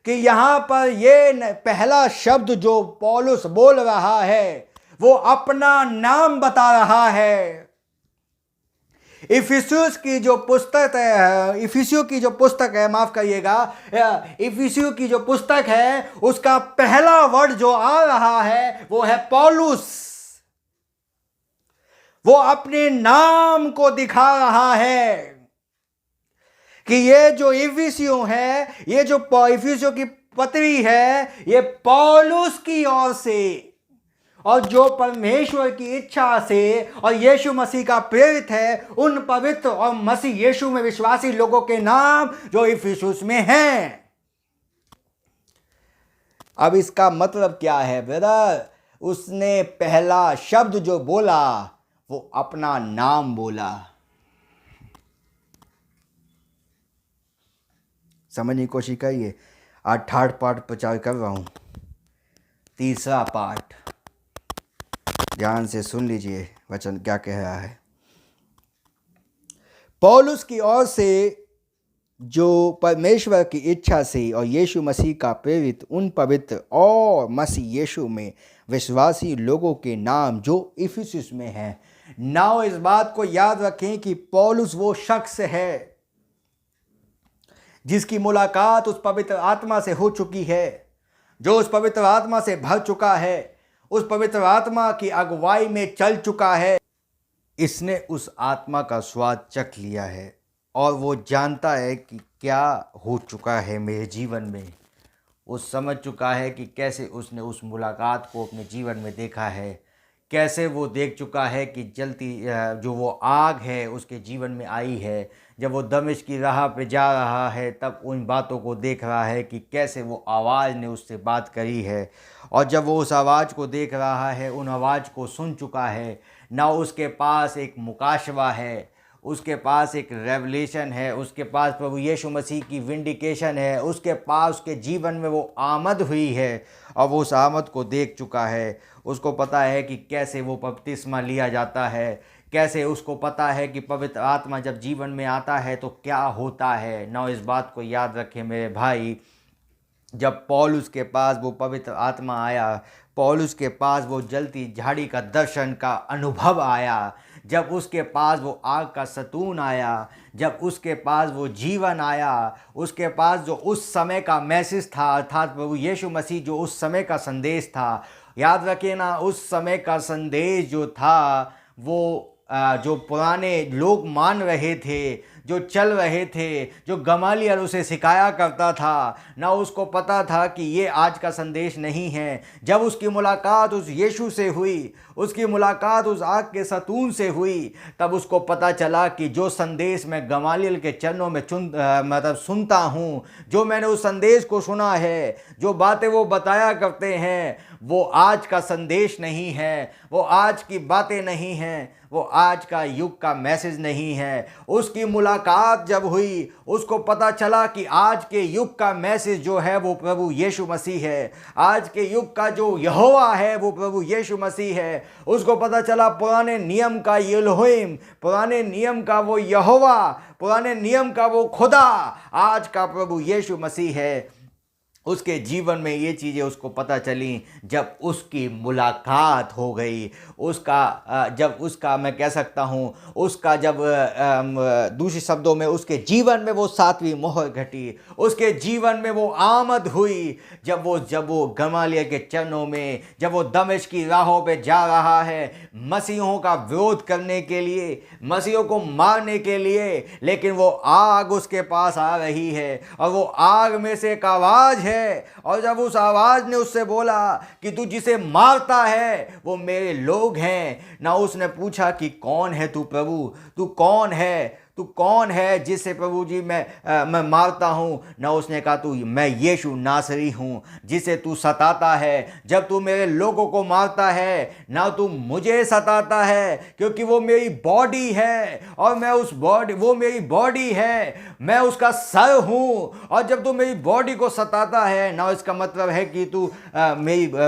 कि यहां पर ये पहला शब्द जो पौलुस बोल रहा है, वो अपना नाम बता रहा है। इफिसियों की जो पुस्तक है, इफिसियों की जो पुस्तक है, माफ करिएगा, इफिसियों की जो पुस्तक है, उसका पहला वर्ड जो आ रहा है वो है पौलुस। वो अपने नाम को दिखा रहा है कि ये जो इफिसियों है, ये जो इफिसियों की पत्री है, ये पौलुस की ओर से, और जो परमेश्वर की इच्छा से और यीशु मसीह का प्रेरित है, उन पवित्र और मसीह यीशु में विश्वासी लोगों के नाम जो इफिसुस में हैं। अब इसका मतलब क्या है ब्रदर? उसने पहला शब्द जो बोला वो अपना नाम बोला। समझने की कोशिश करिए। आज थर्ड पार्ट प्रचार कर रहा हूं, तीसरा पार्ट ध्यान से सुन लीजिए वचन क्या कह रहा है। पौलुस की ओर से जो परमेश्वर की इच्छा से और यीशु मसीह का प्रेरित उन पवित्र और मसीह यीशु में विश्वासी लोगों के नाम जो इफिसुस में हैं। नाउ इस बात को याद रखें कि पौलुस वो शख्स है जिसकी मुलाकात उस पवित्र आत्मा से हो चुकी है, जो उस पवित्र आत्मा से भर चुका है, उस पवित्र आत्मा की अगुवाई में चल चुका है। इसने उस आत्मा का स्वाद चख लिया है और वो जानता है कि क्या हो चुका है मेरे जीवन में। वो समझ चुका है कि कैसे उसने उस मुलाकात को अपने जीवन में देखा है, कैसे वो देख चुका है कि जलती जो वो आग है उसके जीवन में आई है। जब वो दमिश्क की राह पे जा रहा है तब उन बातों को देख रहा है कि कैसे वो आवाज़ ने उससे बात करी है, और जब वो उस आवाज़ को देख रहा है, उन आवाज़ को सुन चुका है ना, उसके पास एक मुकाशवा है, उसके पास एक रेवलेशन है, उसके पास प्रभु यीशु मसीह की विंडिकेशन है, उसके पास उसके जीवन में वो आमद हुई है और वो उस आमद को देख चुका है। उसको पता है कि कैसे वो बपतिस्मा लिया जाता है, कैसे उसको पता है कि पवित्र आत्मा जब जीवन में आता है तो क्या होता है। ना इस बात को याद रखें मेरे भाई, जब पौलुस के पास वो पवित्र आत्मा आया, पौलुस के पास वो जलती झाड़ी का दर्शन का अनुभव आया, जब उसके पास वो आग का सतून आया, जब उसके पास वो जीवन आया, उसके पास जो उस समय का मैसेज था अर्थात प्रभु यीशु मसीह जो उस समय का संदेश था। याद रखिए ना, उस समय का संदेश जो था वो जो पुराने लोग मान रहे थे, जो चल रहे थे, जो गमालियल उसे सिखाया करता था, ना उसको पता था कि ये आज का संदेश नहीं है। जब उसकी मुलाकात उस यीशु से हुई, उसकी मुलाकात उस आग के सतून से हुई, तब उसको पता चला कि जो संदेश मैं गमालियल के चरणों में सुनता हूँ, जो मैंने उस संदेश को सुना है, जो बातें वो बताया करते हैं, वो आज का संदेश नहीं है, वो आज की बातें नहीं हैं, वो आज का युग का मैसेज नहीं है। उसकी मुलाकात जब हुई, उसको पता चला कि आज के युग का मैसेज जो है वो प्रभु यीशु मसीह है। आज के युग का जो यहोवा है वो प्रभु यीशु मसीह है। उसको पता चला पुराने नियम का एलोहिम, पुराने नियम का वो यहोवा, पुराने नियम का वो खुदा आज का प्रभु यीशु मसीह है। उसके जीवन में ये चीज़ें उसको पता चली जब उसकी मुलाकात हो गई। जब उसका मैं कह सकता हूँ उसका जब दूसरे शब्दों में उसके जीवन में वो 7वीं मोहर घटी, उसके जीवन में वो आमद हुई, जब वो गमालियल के चरणों में, जब वो दमिश्क की राहों पे जा रहा है मसीहों का विरोध करने के लिए, मसीहों को मारने के लिए, लेकिन वो आग उसके पास आ रही है और वो आग में से एक आवाज़ है। और जब उस आवाज ने उससे बोला कि तू जिसे मारता है वो मेरे लोग हैं, ना उसने पूछा कि कौन है तू प्रभु, तू कौन है, तू कौन है जिसे प्रभु जी मैं मारता हूँ। ना उसने कहा तू मैं यीशु नासरी हूँ जिसे तू सताता है। जब तू मेरे लोगों को मारता है ना तू मुझे सताता है, क्योंकि वो मेरी बॉडी है और मैं उस बॉडी, वो मेरी बॉडी है, मैं उसका सर हूँ। और जब तू मेरी बॉडी को सताता है ना इसका मतलब है कि तू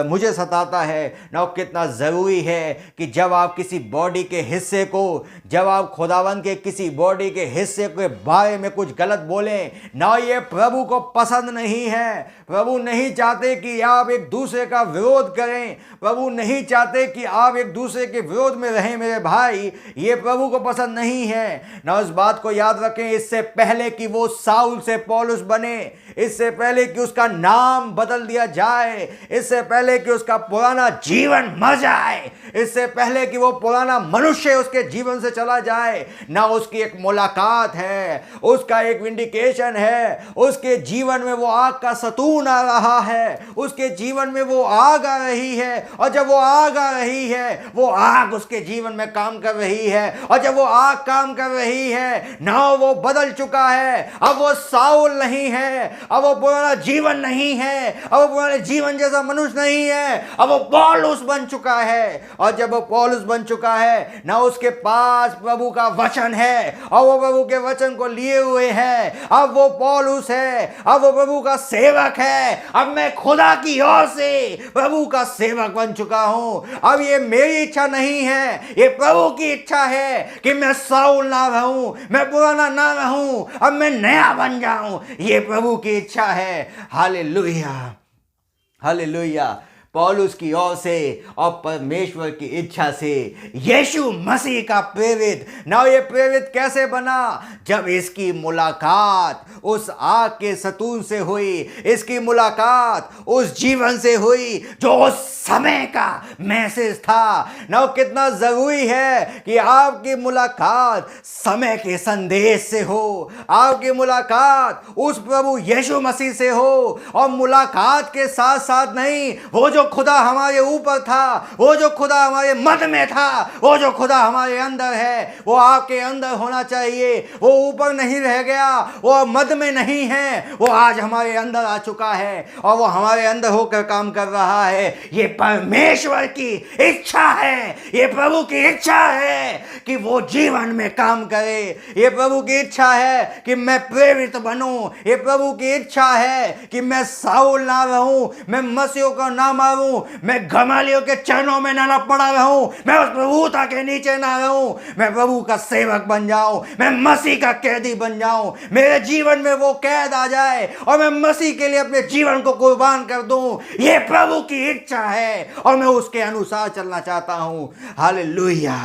मुझे सताता है। ना कितना ज़रूरी है कि जब आप किसी बॉडी के हिस्से को, जब आप खुदावंद के किसी बॉडी के हिस्से के बारे में कुछ गलत बोलें ना, ये प्रभु को पसंद नहीं है। प्रभु नहीं चाहते कि आप एक दूसरे का विरोध करें, प्रभु नहीं चाहते कि आप एक दूसरे के विरोध में रहें मेरे भाई, ये प्रभु को पसंद नहीं है ना। उस बात को याद रखें, इससे पहले कि वो साउल से पौलुस बने, इससे पहले कि उसका नाम बदल दिया जाए, इससे पहले कि उसका पुराना जीवन मर जाए, इससे पहले कि वो पुराना मनुष्य उसके जीवन से चला जाए, ना उसकी एक मुलाकात है, उसका एक विंडिकेशन है। उसके जीवन में वो आग का सतून आ रहा है, उसके जीवन में वो आग आ रही है, और जब वो आग आ रही है, वो आग उसके जीवन में काम कर रही है, और जब वो आग काम कर रही है ना, वो बदल चुका है। अब वो साउल नहीं है, अब वो पुराना जीवन नहीं है, अब वो पुराने जीवन जैसा मनुष्य नहीं है, अब वो पौलुस बन चुका है। और जब वो पौलुस बन चुका है ना, उसके पास प्रभु का वचन है, और वो प्रभु के वचन को लिए हुए है। अब वो पौलुस है, अब वो प्रभु का सेवक है। अब मैं खुदा की ओर से प्रभु का सेवक बन चुका हूं। अब ये मेरी इच्छा नहीं है, ये प्रभु की इच्छा है कि मैं साउल ना रहूं, मैं पुराना ना रहूं, अब मैं नया बन जाऊं। ये प्रभु की इच्छा है। Hallelujah, hallelujah. पौलुस की ओर से और परमेश्वर की इच्छा से यीशु मसीह का प्रेरित। ना ये प्रेरित कैसे बना? जब इसकी मुलाकात उस आग के सतून से हुई, इसकी मुलाकात उस जीवन से हुई जो उस समय का मैसेज था। ना कितना जरूरी है कि आपकी मुलाकात समय के संदेश से हो, आपकी मुलाकात उस प्रभु यीशु मसीह से हो। और मुलाकात के साथ साथ नहीं, वो जो खुदा हमारे ऊपर था, वो जो खुदा हमारे मध्य में था, वो जो खुदा हमारे अंदर है, वो आपके अंदर होना चाहिए। वो ऊपर नहीं रह गया, वो मध्य में नहीं है, वो आज हमारे अंदर आ चुका है और वो हमारे अंदर होकर काम कर रहा है। ये परमेश्वर की इच्छा है, ये प्रभु की इच्छा है कि वो जीवन में काम करे। ये प्रभु की इच्छा है कि मैं प्रेरित बनूं। ये प्रभु की इच्छा है कि मैं साउल ना रहूं, मैं मसीह को ना मारूं, मैं गमालियों के चरणों में ना पड़ा रहूं, मैं उस प्रभुता के नीचे ना रहूं, मैं प्रभु का सेवक बन जाऊं, मैं मसीह का कैदी बन जाऊं। मेरे जीवन में वो कैद आ जाए और मैं मसीह के लिए अपने जीवन को कुर्बान कर दूं। ये प्रभु की इच्छा है और मैं उसके अनुसार चलना चाहता हूं। Hallelujah,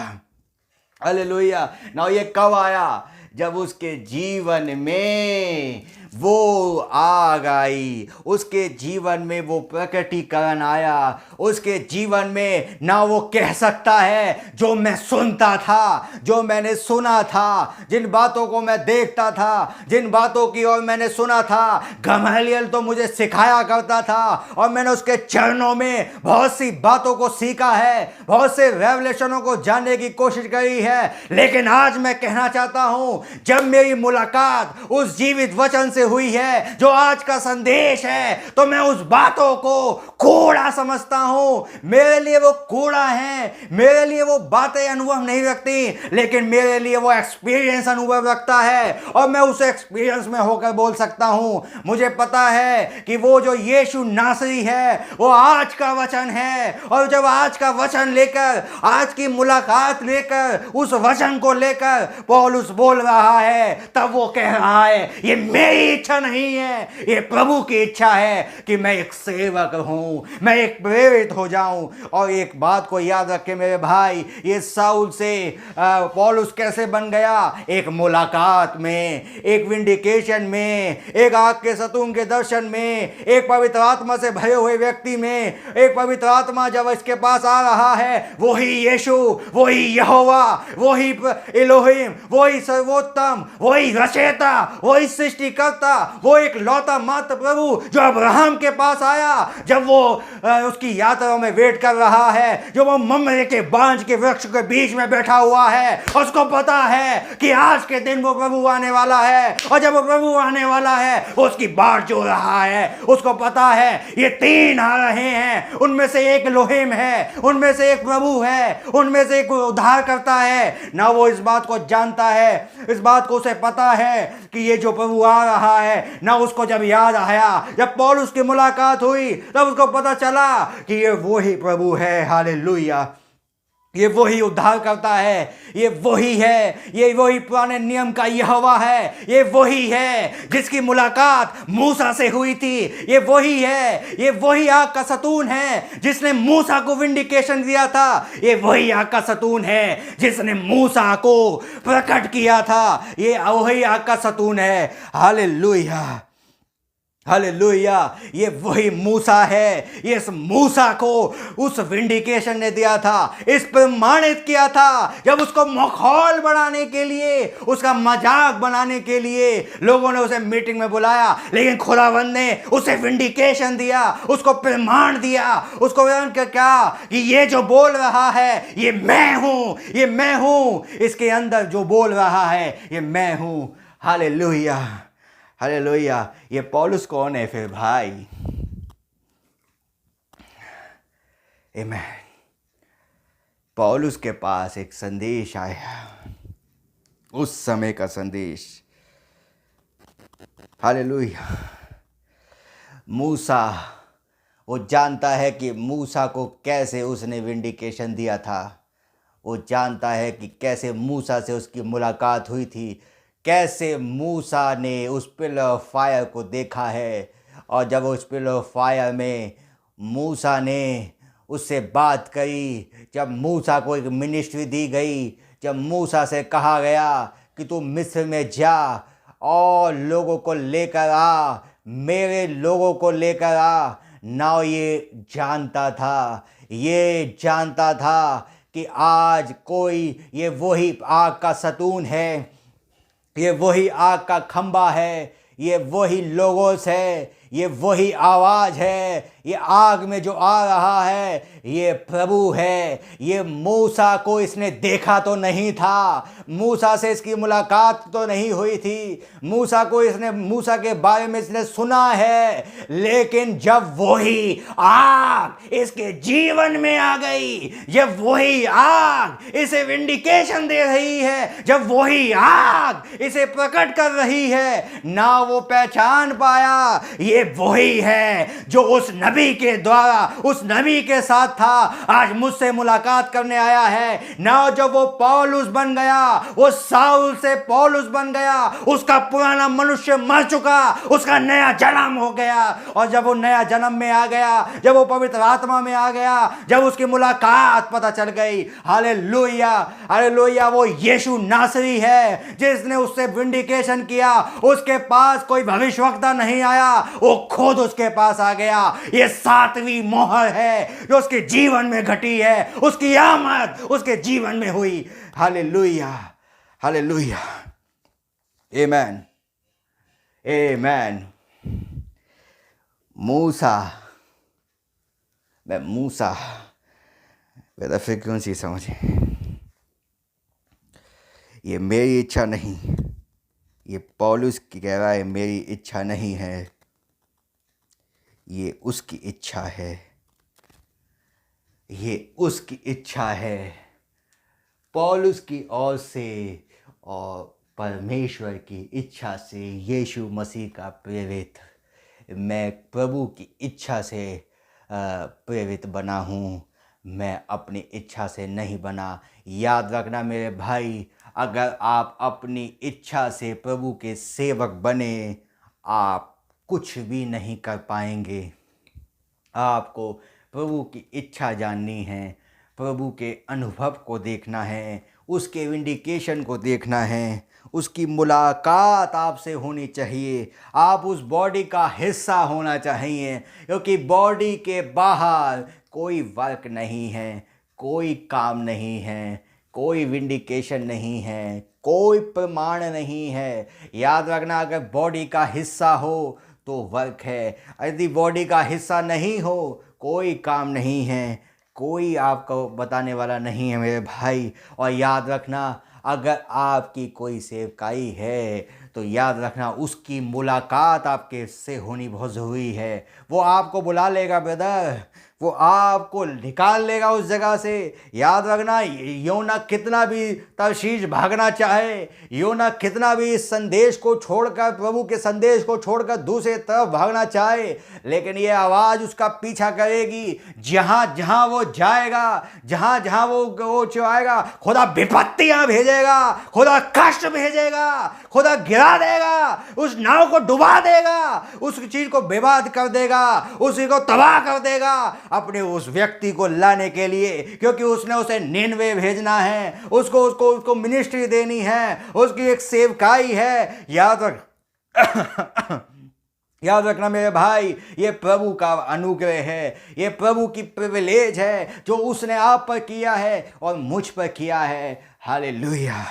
hallelujah. ना ये कब आया? जब उसके जीवन में वो आग आई, उसके जीवन में वो प्रकटीकरण आया, उसके जीवन में ना वो कह सकता है जो मैं सुनता था, जो मैंने सुना था, जिन बातों को मैं देखता था, जिन बातों की ओर मैंने सुना था। गमलीएल तो मुझे सिखाया करता था और मैंने उसके चरणों में बहुत सी बातों को सीखा है, बहुत से रेवलेशनों को जानने की कोशिश करी है। लेकिन आज मैं कहना चाहता हूं, जब मेरी मुलाकात उस जीवित वचन से हुई है जो आज का संदेश है, तो मैं उस बातों को कूड़ा समझता हूं। मेरे लिए वो कूड़ा है, मेरे लिए वो बातें अनुभव नहीं रखती, लेकिन मेरे लिए वो एक्सपीरियंस अनुभव रखता है और मैं उस एक्सपीरियंस में होकर बोल सकता हूं। मुझे पता है कि वो जो यीशु नासरी है वो आज का वचन है, और जब आज का वचन लेकर, आज की मुलाकात लेकर, उस वचन को लेकर पौलुस बोल रहा है, तब वो कह रहा है ये मेरी इच्छा नहीं है, ये प्रभु की इच्छा है कि मैं एक सेवक हूं, मैं एक प्रेरित हो जाऊं। और एक बात को याद रखें मेरे भाई, ये साउल से पौलुस कैसे बन गया? एक मुलाकात में, एक विंडिकेशन में, एक आग के सतून के दर्शन में, एक पवित्र आत्मा से भरे हुए व्यक्ति में। एक पवित्र आत्मा जब इसके पास आ रहा है, वही यीशु, वही यहोवा, वही इलोहिम, वही सर्वोत्तम, वही रचयिता, वही सृष्टिकर्ता, वो एक लौता मात्र प्रभु जो अब्राहम के पास आया जब वो उसकी यात्रा में वेट कर रहा है, जो वो ममरे के बांज के वृक्ष के बीच में बैठा हुआ है। उसको पता है कि आज के दिन वो प्रभु आने वाला है, और जब वो प्रभु आने वाला है वो उसकी बाट जो रहा है। उसको पता है ये तीन आ रहे हैं, उनमें से एक लोहिम है, उनमें से एक प्रभु है, उनमें से एक उद्धार करता है ना। वो इस बात को जानता है, इस बात को उसे पता है कि ये जो प्रभु आ रहा है ना। उसको जब याद आया, जब पौलुस की मुलाकात हुई, तब उसको पता चला कि ये वही प्रभु है। हालेलुया, ये वही उद्धार करता है, ये वही है, ये वही पुराने नियम का यहोवा है, ये वही है जिसकी मुलाकात मूसा से हुई थी, ये वही है, ये वही आग का सतून है जिसने मूसा को विंडिकेशन दिया था, ये वही आग का सतून है जिसने मूसा को प्रकट किया था, ये वही आग का सतून है। हालेलुया, हालेलुया, ये वही मूसा है। ये इस मूसा को उस विंडिकेशन ने दिया था, इस प्रमाणित किया था, जब उसको मखौल बनाने के लिए, उसका मजाक बनाने के लिए लोगों ने उसे मीटिंग में बुलाया, लेकिन खुदावंद ने उसे विंडिकेशन दिया, उसको प्रमाण दिया, उसको क्या कि ये जो बोल रहा है ये मैं हूं, ये मैं हूं, इसके अंदर जो बोल रहा है ये मैं हूं। Hallelujah, hallelujah. ये पौलुस कौन है फिर भाई? आमीन। पौलुस के पास एक संदेश आया, उस समय का संदेश। हालेलुया। मूसा, वो जानता है कि मूसा को कैसे उसने विंडिकेशन दिया था। वो जानता है कि कैसे मूसा से उसकी मुलाकात हुई थी, कैसे मूसा ने उस पिलर ऑफ फायर को देखा है। और जब उस पिलर ऑफ फायर में मूसा ने उससे बात करी, जब मूसा को एक मिनिस्ट्री दी गई, जब मूसा से कहा गया कि तू मिस्र में जा और लोगों को लेकर आ, मेरे लोगों को लेकर आ, ना ये जानता था कि आज कोई, ये वही आग का सतून है, ये वही आग का खंबा है, ये वही लोगोस है, ये वही आवाज़ है, ये आग में जो आ रहा है ये प्रभु है। ये मूसा को इसने देखा तो नहीं था, मूसा से इसकी मुलाकात तो नहीं हुई थी, मूसा के बारे में इसने सुना है, लेकिन जब वही आग इसके जीवन में आ गई, जब वही आग इसे विंडिकेशन दे रही है, जब वही आग इसे प्रकट कर रही है, ना वो पहचान पाया ये वही है जो उस नबी के द्वारा, उस नबी के साथ था, आज मुझसे मुलाकात करने आया है ना। जब वो पौलुस बन गया, वो साउल से पौलुस बन गया, उसका पुराना मनुष्य मर चुका, उसका नया जन्म हो गया। और जब वो नया जन्म में आ गया, जब वो पवित्र आत्मा में आ गया, जब उसकी मुलाकात पता चल गई, हालेलुया, हालेलुया, वो यीशु नासरी है जिसने उससे विंडिकेशन किया। उसके पास कोई भविष्यवक्ता नहीं आया, वो खुद उसके पास आ गया। ये 7वीं मोहर है जो उसके जीवन में घटी है, उसकी आमद उसके जीवन में हुई। हालेलुया, हालेलुया, आमेन, आमेन। मूसा मेरा फ्रीक्वेंसी समझे, ये मेरी इच्छा नहीं, ये पौलुस की कह रहा है मेरी इच्छा नहीं है, ये उसकी इच्छा है, ये उसकी इच्छा है। पौलुस की ओर से और परमेश्वर की इच्छा से, यीशु मसीह का प्रेरित, मैं प्रभु की इच्छा से प्रेरित बना हूँ, मैं अपनी इच्छा से नहीं बना। याद रखना मेरे भाई, अगर आप अपनी इच्छा से प्रभु के सेवक बने, आप कुछ भी नहीं कर पाएंगे। आपको प्रभु की इच्छा जाननी है, प्रभु के अनुभव को देखना है, उसके विंडिकेशन को देखना है, उसकी मुलाकात आपसे होनी चाहिए, आप उस बॉडी का हिस्सा होना चाहिए, क्योंकि बॉडी के बाहर कोई वर्क नहीं है, कोई काम नहीं है, कोई विंडिकेशन नहीं है, कोई प्रमाण नहीं है। याद रखना, अगर बॉडी का हिस्सा हो तो वर्क है, यदि बॉडी का हिस्सा नहीं हो कोई काम नहीं है, कोई आपको बताने वाला नहीं है मेरे भाई। और याद रखना, अगर आपकी कोई सेवकाई है तो याद रखना उसकी मुलाकात आपके से होनी बहुत ज़रूरी है। वो आपको बुला लेगा ब्रदर, वो आपको निकाल लेगा उस जगह से। याद रखना, योना कितना भी तर्शीश भागना चाहे, योना कितना भी इस संदेश को छोड़कर, प्रभु के संदेश को छोड़कर दूसरे तरफ भागना चाहे, लेकिन ये आवाज़ उसका पीछा करेगी। जहाँ जहाँ वो जाएगा, जहाँ जहाँ वो जाएगा, खुदा विपत्तियाँ भेजेगा, खुदा कष्ट भेजेगा, खुदा गिरा देगा, उस नाव को डुबा देगा, उस चीज़ को बर्बाद कर देगा, उसी को तबाह कर देगा अपने उस व्यक्ति को लाने के लिए, क्योंकि उसने उसे निनवे भेजना है, उसको मिनिस्ट्री देनी है, उसकी एक सेवकाई है। याद रख याद रखना मेरे भाई, ये प्रभु का अनुग्रह है, ये प्रभु की प्रिविलेज है जो उसने आप पर किया है और मुझ पर किया है। हालेलुया।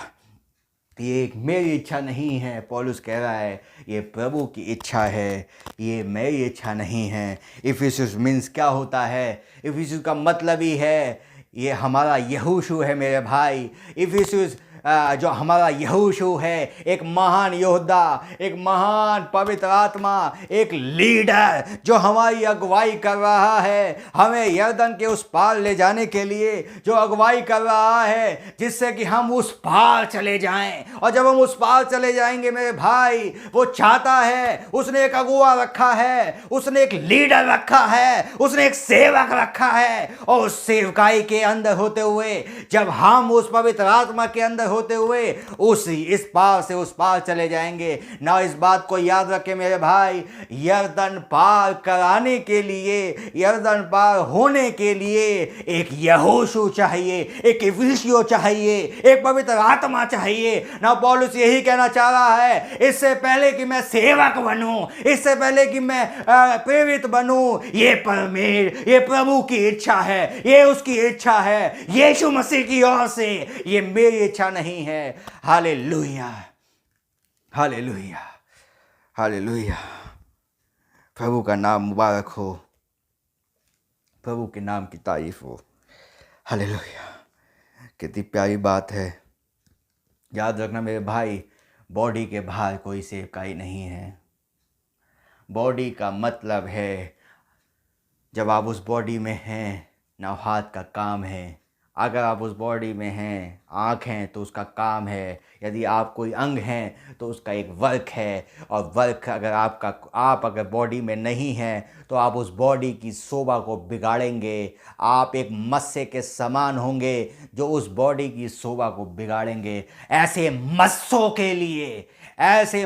ये एक मेरी इच्छा नहीं है, पौलुस कह रहा है, ये प्रभु की इच्छा है, ये मेरी इच्छा नहीं है। इफिसुस मीन्स क्या होता है? इफिसुस का मतलब ही है, ये हमारा यहोशू है मेरे भाई। इफिसुस जो हमारा यहोशू है, एक महान योद्धा, एक महान पवित्र आत्मा, एक लीडर जो हमारी अगुवाई कर रहा है, हमें यरदन के उस पार ले जाने के लिए जो अगुवाई कर रहा है, जिससे कि हम उस पार चले जाएं। और जब हम उस पार चले जाएंगे मेरे भाई, वो चाहता है, उसने एक अगुवा रखा है, उसने एक लीडर रखा है, उसने एक सेवक रखा है, और उस सेवकाई के अंदर होते हुए जब हम उस पवित्र आत्मा के अंदर होते हुए इस पार से उस पार चले जाएंगे ना। इस बात को याद रखें मेरे भाई, यरदन पार कराने के लिए, यरदन पार होने के लिए एक यहोशू चाहिए, एक इफिसियो चाहिए, एक पवित्र आत्मा चाहिए ना। पौलुस यही कहना चाह रहा है, इससे पहले कि मैं सेवक बनूं, इससे पहले कि मैं प्रेरित बनूं, ये प्रभु की इच्छा है, ये उसकी इच्छा है, यीशु मसीह की ओर से, ये मेरी इच्छा नहीं है। Hallelujah, hallelujah, hallelujah. प्रभु का नाम मुबारक हो, प्रभु के नाम की तारीफ हो। हालेलुया। कितनी प्यारी बात है। याद रखना मेरे भाई, बॉडी के बाहर कोई सेवकाई नहीं है। बॉडी का मतलब है, जब आप उस बॉडी में हैं ना, हाथ का काम है। अगर आप उस बॉडी में हैं, आँख हैं तो उसका काम है। यदि आप कोई अंग हैं तो उसका एक वर्क है। और वर्क अगर आप अगर बॉडी में नहीं हैं तो आप उस बॉडी की शोभा को बिगाड़ेंगे। आप एक मस्से के समान होंगे जो उस बॉडी की शोभा को बिगाड़ेंगे। ऐसे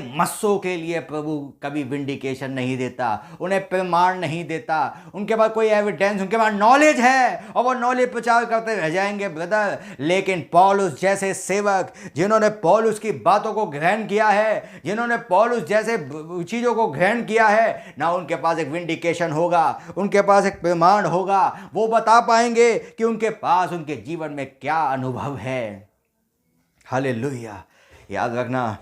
मस्सों के लिए प्रभु कभी विंडिकेशन नहीं देता, उन्हें प्रमाण नहीं देता। उनके पास कोई एविडेंस, उनके पास नॉलेज है और वो नॉलेज प्रचार करते रह जाएंगे ब्रदर। लेकिन पौलुस जैसे सेवक, जिन्होंने पौलुस की बातों को ग्रहण किया है, जिन्होंने पौलुस जैसे चीज़ों को ग्रहण किया है ना, उनके पास एक विंडिकेशन होगा, उनके पास एक प्रमाण होगा। वो बता पाएंगे कि उनके पास उनके जीवन में क्या अनुभव है। हालेलुया। याद रखना,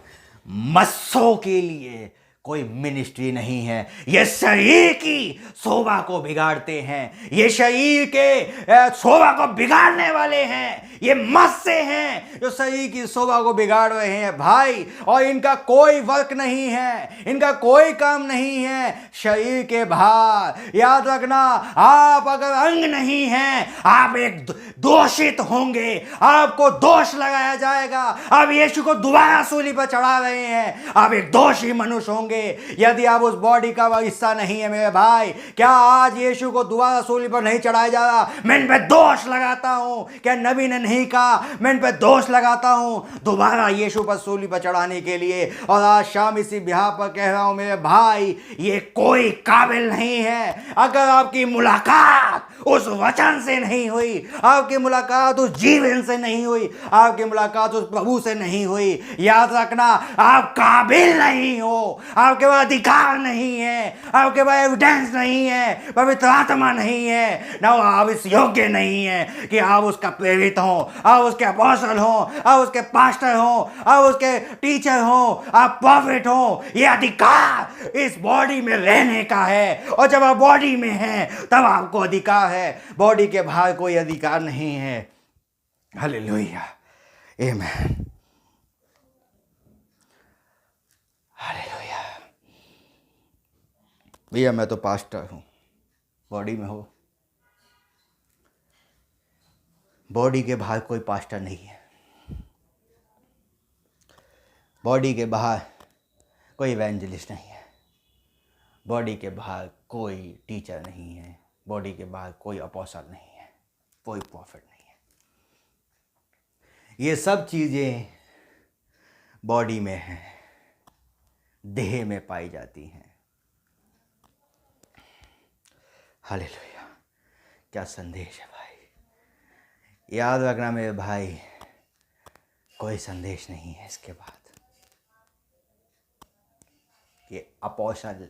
मस्सों के लिए कोई मिनिस्ट्री नहीं है। ये शरीर की शोभा को बिगाड़ते हैं, ये शरीर के शोभा को बिगाड़ने वाले हैं। ये मस्से हैं जो शरीर की शोभा को बिगाड़ रहे हैं भाई। और इनका कोई वर्क नहीं है, इनका कोई काम नहीं है शरीर के बाहर। याद रखना, आप अगर अंग नहीं हैं, आप एक दोषित होंगे, आपको दोष लगाया जाएगा। आप यीशु को दोबारा सूली पर चढ़ा रहे हैं, आप एक दोषी मनुष्य होंगे यदि आप उस बॉडी का हिस्सा नहीं है मेरे भाई। क्या आज यीशु को दोबारा सूली पर नहीं चढ़ाया जा रहा? मैं इन पे दोष लगाता हूं। क्या नबी ने नहीं कहा? मैं इन पे दोष लगाता हूं दोबारा यीशु पर सूली पर चढ़ाने के लिए। और आज शाम इसी बिहार पर कह रहा हूं मेरे भाई, ये कोई काबिल नहीं है। अगर आपकी मुलाकात उस वचन से नहीं हुई, आपकी मुलाकात उस जीवन से नहीं हुई, आपकी मुलाकात उस प्रभु से नहीं हुई, याद रखना, आप काबिल नहीं हो। आपके पास अधिकार नहीं है, आपके पास एविडेंस नहीं है, पवित्र आत्मा नहीं है ना, आप इस योग्य नहीं है कि आप उसका प्रेरित हो, आप उसके अपोस्टल हो, आप उसके पास्टर हो, आप उसके टीचर हो, आप प्रॉफिट हो। ये अधिकार इस बॉडी में रहने का है। और जब आप बॉडी में हैं तब आपको अधिकार है, बॉडी के बाहर कोई अधिकार नहीं है। हालेलुया, आमीन, हालेलुया। भैया मैं तो पास्टर हूँ, बॉडी में हो, बॉडी के बाहर कोई पास्टर नहीं है, बॉडी के बाहर कोई इवेंजलिस्ट नहीं है, बॉडी के बाहर कोई टीचर नहीं है, बॉडी के बाहर कोई अपोस्टल नहीं है, कोई प्रॉफिट नहीं है। ये सब चीज़ें बॉडी में हैं, देह में पाई जाती हैं। हालेलुया, क्या संदेश है भाई। याद रखना मेरे भाई, कोई संदेश नहीं है इसके बाद। ये अपोस्टल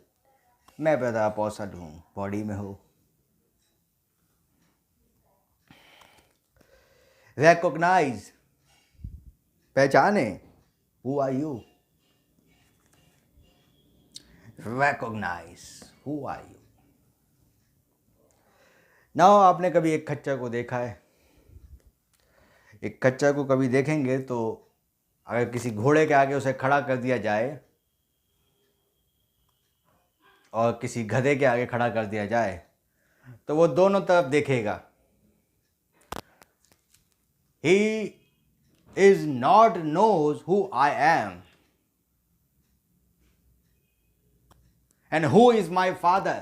मैं ब्रदर अपोस्टल हूँ, बॉडी में हूँ। रिकॉग्नाइज, पहचाने, who are you. Recognise who are you. Now आपने कभी एक खच्चर को देखा है? एक खच्चर को कभी देखेंगे तो अगर किसी घोड़े के आगे उसे खड़ा कर दिया जाए और किसी गधे के आगे खड़ा कर दिया जाए तो वो दोनों तरफ देखेगा। He is not knows who I am and who is my father.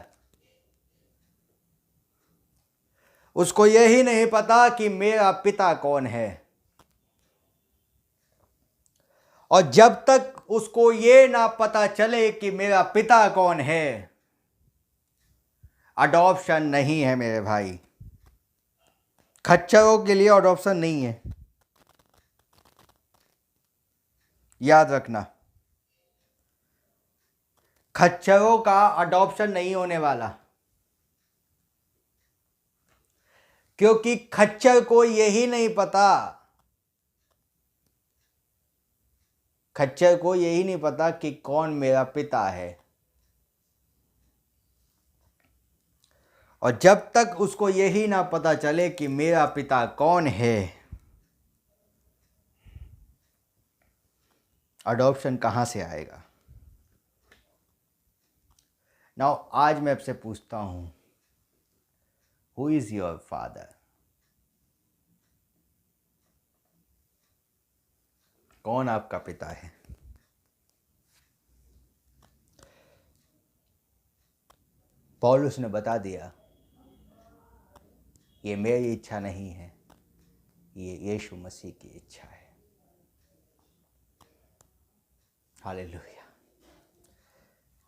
उसको यही नहीं पता कि मेरा पिता कौन है। और जब तक उसको ये ना पता चले कि मेरा पिता कौन है, अडॉप्शन नहीं है मेरे भाई। खच्चरों के लिए अडॉप्शन नहीं है, याद रखना। खच्चरों का अडॉप्शन नहीं होने वाला, क्योंकि खच्चर को यही नहीं पता, खच्चर को यही नहीं पता कि कौन मेरा पिता है। और जब तक उसको यही ना पता चले कि मेरा पिता कौन है, अडॉप्शन कहाँ से आएगा। नाउ आज मैं आपसे पूछता हूं, हु इज योर फादर? कौन आपका पिता है? पौलुस ने बता दिया, ये मेरी इच्छा नहीं है, ये यीशु मसीह की इच्छा है। हालेलुया,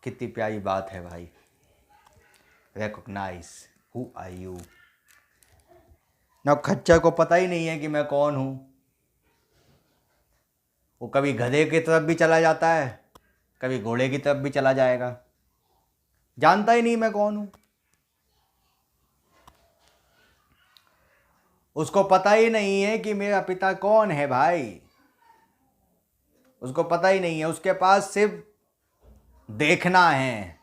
कितनी प्यारी बात है भाई। Recognise who are you. ना खच्चर को पता ही नहीं है कि मैं कौन हूं। वो कभी गधे की तरफ भी चला जाता है, कभी घोड़े की तरफ भी चला जाएगा, जानता ही नहीं मैं कौन हूं। उसको पता ही नहीं है कि मेरा पिता कौन है भाई, उसको पता ही नहीं है। उसके पास सिर्फ देखना है,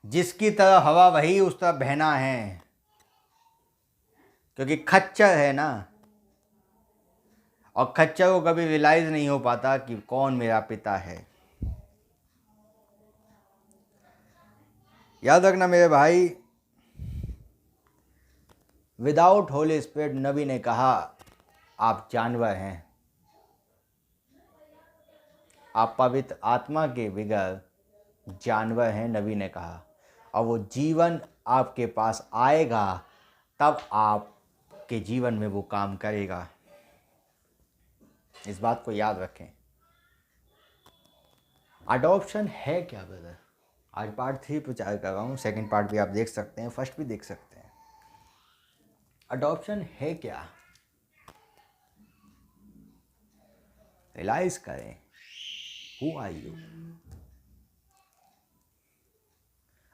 जिसकी तरह हवा वही उस तरफ बहना है, क्योंकि खच्चर है ना। और खच्चर को कभी रियलाइज नहीं हो पाता कि कौन मेरा पिता है। याद रखना मेरे भाई, विदाउट होली स्पिरिट, नबी ने कहा आप जानवर हैं। आप पवित्र आत्मा के बगैर जानवर हैं, नबी ने कहा। और वो जीवन आपके पास आएगा तब आपके जीवन में वो काम करेगा। इस बात को याद रखें। अडॉप्शन है क्या ब्रदर? आज पार्ट 3 प्रचार कर रहा हूँ, सेकंड पार्ट भी आप देख सकते हैं, फर्स्ट भी देख सकते हैं। अडॉप्शन है क्या? रियलाइज करें, हु आर यू?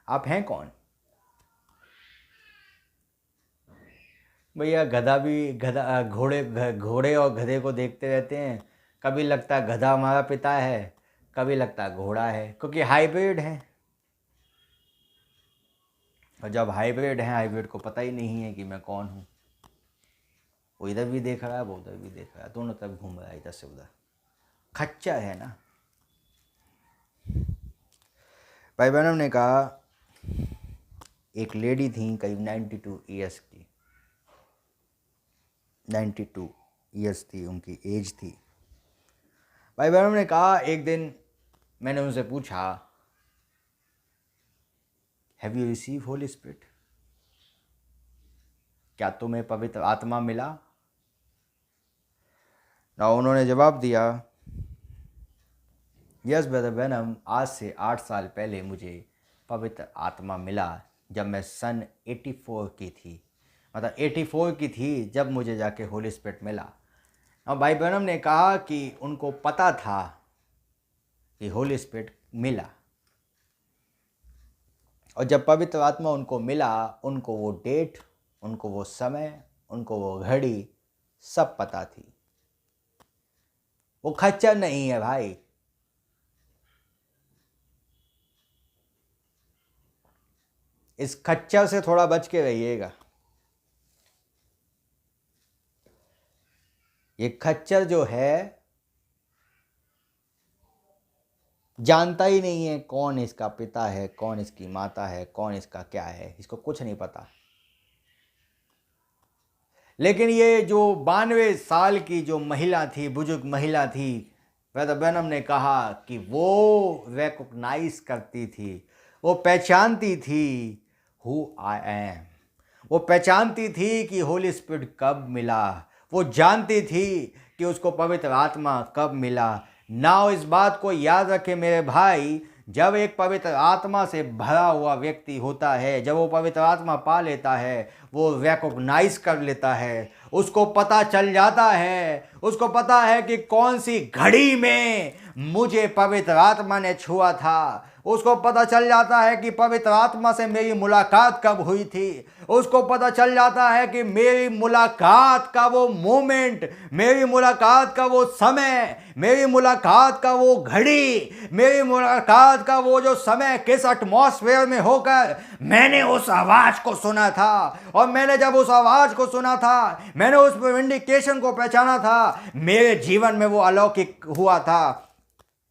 आप हैं कौन? भैया घोड़े और गधे को देखते रहते हैं। कभी लगता है गधा हमारा पिता है, कभी लगता है घोड़ा है, क्योंकि हाइब्रिड है। और जब हाइब्रिड है, हाइब्रिड को पता ही नहीं है कि मैं कौन हूँ। वो इधर भी देख रहा है, वो उधर भी देख रहा है, दोनों तरफ घूम रहा है, इधर से उधर। खच्चर है ना। भाई बहनों ने कहा, एक लेडी थी करीब 92 ईयर्स की, 92 ईयर्स थी उनकी एज थी। भाई बहनों ने कहा, एक दिन मैंने उनसे पूछा, have you receive Holi spirit? क्या तुम्हें पवित्र आत्मा मिला? ना उन्होंने जवाब दिया, यस ब्रदर बैनम, आज से 8 साल पहले मुझे पवित्र आत्मा मिला, जब मैं सन 84 की थी, मतलब 84 की थी जब मुझे जाके होली स्पिरिट मिला। और भाई बैनम ने कहा कि उनको पता था कि होली स्पिरिट मिला। और जब पवित्र आत्मा उनको मिला, उनको वो डेट, उनको वो समय, उनको वो घड़ी सब पता थी। वो खच्चर नहीं है भाई। इस खच्चर से थोड़ा बच के रहिएगा। ये खच्चर जो है जानता ही नहीं है कौन इसका पिता है, कौन इसकी माता है, कौन इसका क्या है, इसको कुछ नहीं पता। लेकिन ये जो 92 साल की जो महिला थी, बुजुर्ग महिला थी, ब्रदर ब्रैनम ने कहा कि वो रिकॉग्नाइज करती थी, वो पहचानती थी हु आई एम। वो पहचानती थी कि होली स्पिरिट कब मिला, वो जानती थी कि उसको पवित्र आत्मा कब मिला। नाउ इस बात को याद रखें मेरे भाई, जब एक पवित्र आत्मा से भरा हुआ व्यक्ति होता है, जब वो पवित्र आत्मा पा लेता है, वो रिकॉग्नाइज कर लेता है, उसको पता चल जाता है, उसको पता है कि कौन सी घड़ी में मुझे पवित्र आत्मा ने छुआ था। उसको पता चल जाता है कि पवित्र आत्मा से मेरी मुलाकात कब हुई थी। उसको पता चल जाता है कि मेरी मुलाकात का वो मोमेंट, मेरी मुलाकात का वो समय, मेरी मुलाकात का वो घड़ी, मेरी मुलाकात का वो जो समय किस एटमॉस्फेयर में होकर मैंने उस आवाज़ को सुना था। और मैंने जब उस आवाज़ को सुना था, मैंने उस विंडिकेशन को पहचाना था, मेरे जीवन में वो अलौकिक हुआ था।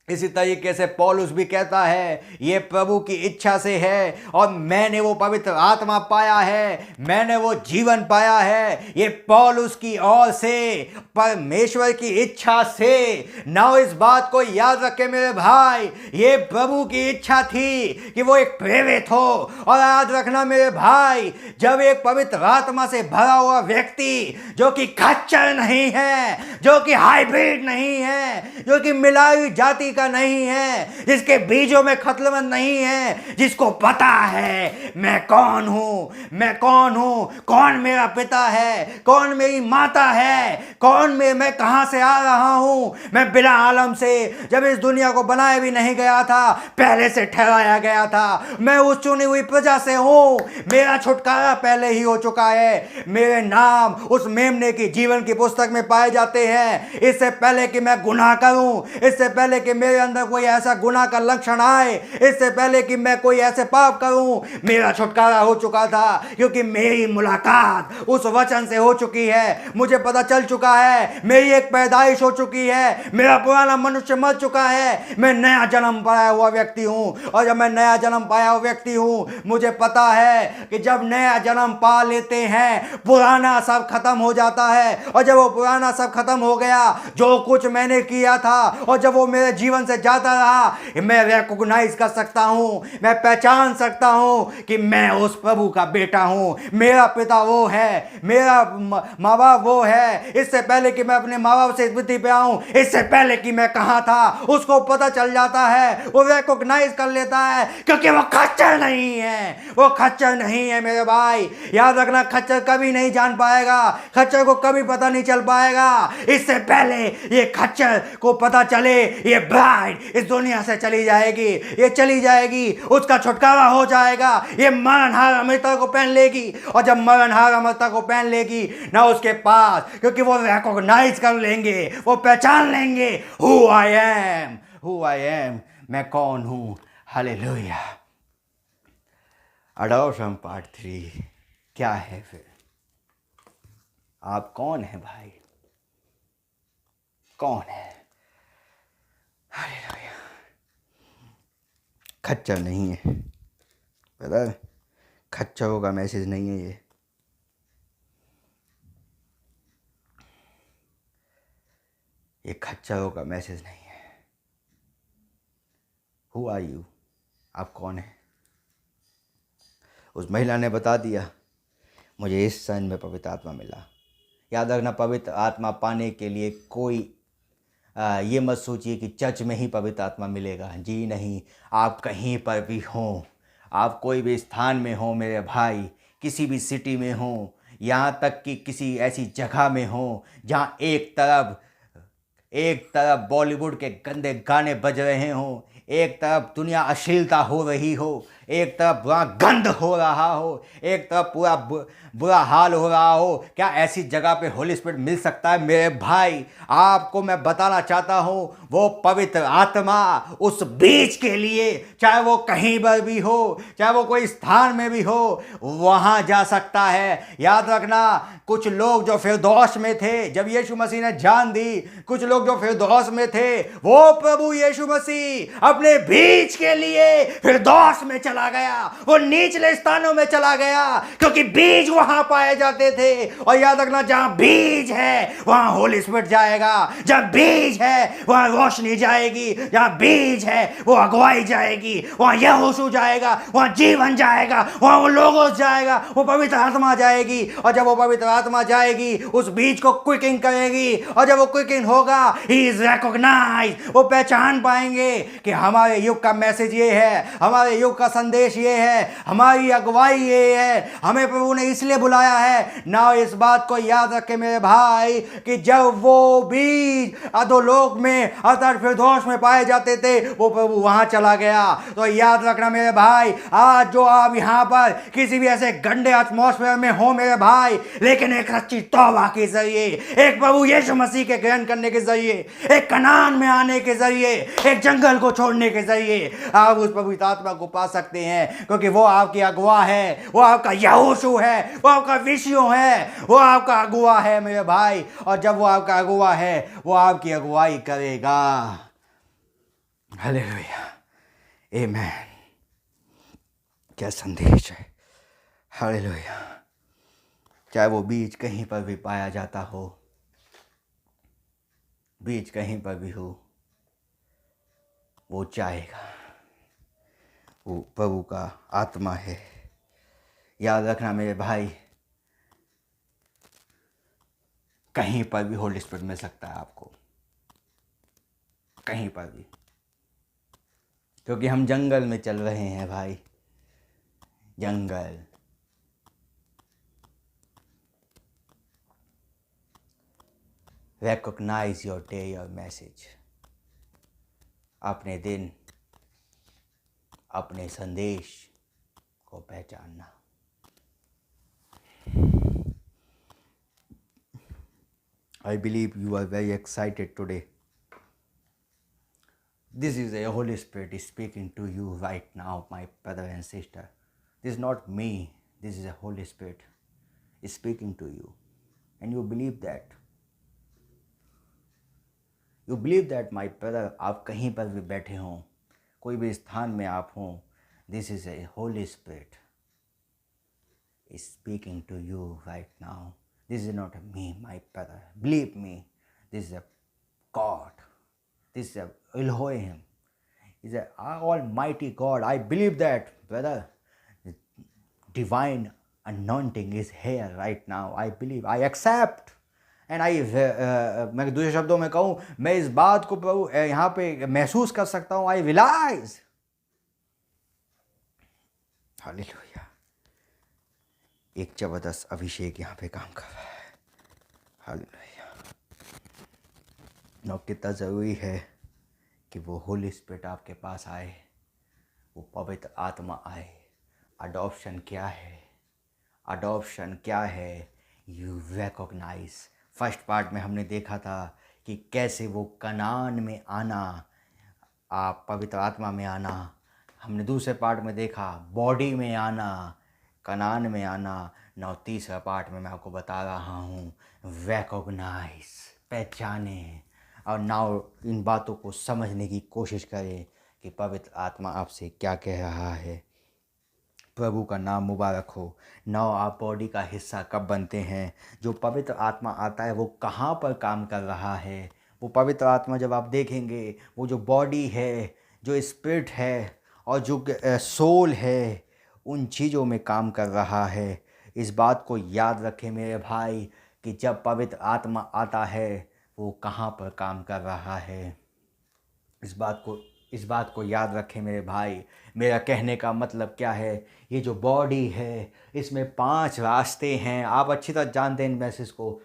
इसी तरीके से पौलुस भी कहता है, ये प्रभु की इच्छा से है और मैंने वो पवित्र आत्मा पाया है, मैंने वो जीवन पाया है। ये पौलुस की ओर से, परमेश्वर की इच्छा से। नाउ इस बात को याद रखें मेरे भाई, ये प्रभु की इच्छा थी कि वो एक प्रेरित हो। और याद रखना मेरे भाई, जब एक पवित्र आत्मा से भरा हुआ व्यक्ति, जो कि खच्चर नहीं है, जो कि हाइब्रिड नहीं है, जो कि मिलाई जाति का नहीं है, जिसके बीजों में खतलमत नहीं है, जिसको पता है मैं कौन हूं, मैं कौन हूं, कौन मेरा पिता है, कौन मेरी माता है, कौन मैं कहां से आ रहा हूं। मैं बिना आलम से, जब इस दुनिया को बनाया भी नहीं गया था, पहले से ठहराया गया था। मैं उस चुनी हुई प्रजा से हूं, मेरा छुटकारा पहले ही हो चुका है। मेरे नाम उस मेमने की जीवन की पुस्तक में पाए जाते हैं। इससे पहले कि मैं गुनाह करूं, इससे पहले कि मेरे अंदर कोई ऐसा गुनाह का लक्षण आए, इससे पहले कि मैं कोई ऐसे पाप करूं, मेरा छुटकारा हो चुका था। क्योंकि मेरी मुलाकात उस वचन से हो चुकी है। मुझे पता चल चुका है, मेरी एक पैदाइश हो चुकी है, मेरा पुराना मनुष्य मर चुका है, मैं नया जन्म पाया हुआ व्यक्ति हूं। और जब मैं नया जन्म पाया हुआ व्यक्ति हूं, मुझे पता है कि जब नया जन्म पा लेते हैं, पुराना सब खत्म हो जाता है। और जब वो पुराना सब खत्म हो गया, जो कुछ मैंने किया था, और जब वो मेरे जीवन से जाता रहा, मैं रिकॉग्नाइज कर सकता हूं, मैं पहचान सकता हूं कि मैं उस प्रभु का बेटा हूं। मेरा पिता वो है, मेरा माँ बाप वो है। इससे पहले कि मैं अपने माँ बाप से इस पृथ्वी पे आऊं, इससे पहले कि मैं कहां था, उसको पता चल जाता है, वो रिकॉग्नाइज कर लेता है। क्योंकि वो खच्चर नहीं है, वो खच्चर नहीं है मेरे भाई। याद रखना, खच्चर कभी नहीं जान पाएगा, खच्चर को कभी पता नहीं चल पाएगा। इससे पहले ये खच्चर को पता चले ये ब्राइड इस दुनिया से चली जाएगी, ये चली जाएगी, उसका छुटकारा हो जाएगा। ये मरणहार अमृता को पहन लेगी, और जब मरणहार अमृता को पहन लेगी ना उसके पास, क्योंकि वो रिकॉग्नाइज कर लेंगे, वो पहचान लेंगे who I am, who I am, मैं कौन हूं। हालेलुया। अडॉप्शन पार्ट 3 क्या है फिर? आप कौन है भाई? कौन है? हालेलुया। खच्चर नहीं है ब्रदर, खच्चरों का मैसेज नहीं है ये खच्चरों का मैसेज नहीं है। Who are you? आप कौन है? उस महिला ने बता दिया, मुझे इस सन में पवित्र आत्मा मिला। याद रखना, पवित्र आत्मा पाने के लिए कोई ये मत सोचिए कि चर्च में ही पवित्र आत्मा मिलेगा। जी नहीं, आप कहीं पर भी हों, आप कोई भी स्थान में हो मेरे भाई, किसी भी सिटी में हो, यहाँ तक कि किसी ऐसी जगह में हो जहाँ एक तरफ बॉलीवुड के गंदे गाने बज रहे हों, एक तरफ दुनिया अश्लीलता हो रही हो, एक तरफ बुरा गंध हो रहा हो, एक तरफ पूरा बुरा हाल हो रहा हो, क्या ऐसी जगह पे होली स्पिरिट मिल सकता है? मेरे भाई, आपको मैं बताना चाहता हूँ, वो पवित्र आत्मा उस बीज के लिए, चाहे वो कहीं पर भी हो, चाहे वो कोई स्थान में भी हो, वहाँ जा सकता है। याद रखना, कुछ लोग जो फिरदौस में थे जब यीशु मसीह ने जान दी, कुछ लोग जो फिरदौस में थे, वो प्रभु यीशु मसीह अपने बीज के लिए फिरदौस में चला गया, वो निचले स्थानों में चला गया, क्योंकि बीज वहां पाए जाते थे। और याद रखना, जहां बीज है वहां होली स्पिरिट जाएगा, जहां बीज है वहां रोशनी जाएगी, जहां बीज है वो अगुवाई जाएगी, वहां यहोशू जाएगा, वहां जीवन जाएगा, वहां वो लोगोस जाएगा, वो पवित्र आत्मा जाएगी। और जब वो पवित्र आत्मा जाएगी, उस बीज को क्विकिंग करेगी, और जब वो क्विकिंग होगा, ही इज रिकॉग्नाइज, वो पहचान पाएंगे कि हमारे युग का मैसेज ये है, हमारे युग का संदेश ये है, हमारी अगुवाई ये है, हमें प्रभु ने इसलिए बुलाया है ना। इस बात को याद रखे मेरे भाई कि जब वो बीज अधोलोक में अर्थात फिरदौस में पाए जाते थे, वो प्रभु वहां चला गया। तो याद रखना मेरे भाई, आज जो आप यहाँ पर किसी भी ऐसे गंदे एटमॉस्फेयर में हो मेरे भाई, लेकिन एक सच्ची तौबा के जरिए, एक प्रभु यीशु मसीह के ग्रहण करने के जरिए, एक कनान में आने के जरिए, एक जंगल को छोड़ने के जरिए आप उस पवित्र आत्मा को पा सकते हैं, क्योंकि वो आपकी अगुवा है, वो आपका यहोशू है, वो आपका विषयों है, वो आपका अगुवा है मेरे भाई। और जब वो आपका अगुवा है, वो आपकी अगुवाई करेगा। हालेलुया, आमीन। क्या संदेश है, हालेलुया। चाहे वो बीज कहीं पर भी पाया जाता हो, बीज कहीं पर भी हो, वो जाएगा, वो प्रभु का आत्मा है। याद रखना मेरे भाई, कहीं पर भी होली स्पिरिट मिल सकता है आपको, कहीं पर भी, क्योंकि हम जंगल में चल रहे हैं भाई, जंगल। Recognize your day, your message. अपने दिन, अपने संदेश को पहचानना। I believe you are very excited today. This is the Holy Spirit is speaking to you right now, my brother and sister. This is not me. This is the Holy Spirit is speaking to you, and you believe that. You believe that, my brother. आप कहीं पर भी बैठे हों, कोई भी स्थान में आप हों, this is a Holy Spirit is speaking to you right now. This is not me, my brother. Believe me, this is a God. This is a Elohim. Is a Almighty God. I believe that, brother. Divine anointing is here right now. I believe. I accept. And I मैं दूसरे शब्दों में कहूँ, मैं इस बात को प्रभु यहाँ पे महसूस कर सकता हूँ। आई रियलाइज, हालेलुया, एक जबरदस्त अभिषेक यहाँ पे काम कर रहा है। हालेलुया। नौ कितना ज़रूरी है कि वो होली स्पिरिट आपके पास आए, वो पवित्र आत्मा आए। अडॉप्शन क्या है? अडॉप्शन क्या है? You recognise. फर्स्ट पार्ट में हमने देखा था कि कैसे वो कनान में आना, आप पवित्र आत्मा में आना। हमने दूसरे पार्ट में देखा बॉडी में आना, कनान में आना। नौ तीसरा पार्ट में मैं आपको बता रहा हूँ रिकॉग्नाइज, पहचाने। और नाउ इन बातों को समझने की कोशिश करें कि पवित्र आत्मा आपसे क्या कह रहा है। प्रभु का नाम मुबारक हो। नौ आप बॉडी का हिस्सा कब बनते हैं? जो पवित्र आत्मा आता है वो कहाँ पर काम कर रहा है? वो पवित्र आत्मा जब आप देखेंगे, वो जो बॉडी है, जो स्पिरिट है और जो सोल है, उन चीज़ों में काम कर रहा है। इस बात को याद रखें मेरे भाई कि जब पवित्र आत्मा आता है वो कहाँ पर काम कर रहा है। इस बात को याद रखें मेरे भाई। मेरा कहने का मतलब क्या है? ये जो बॉडी है इसमें 5 रास्ते हैं। आप अच्छी तरह जानते हैं इन मैसेज को।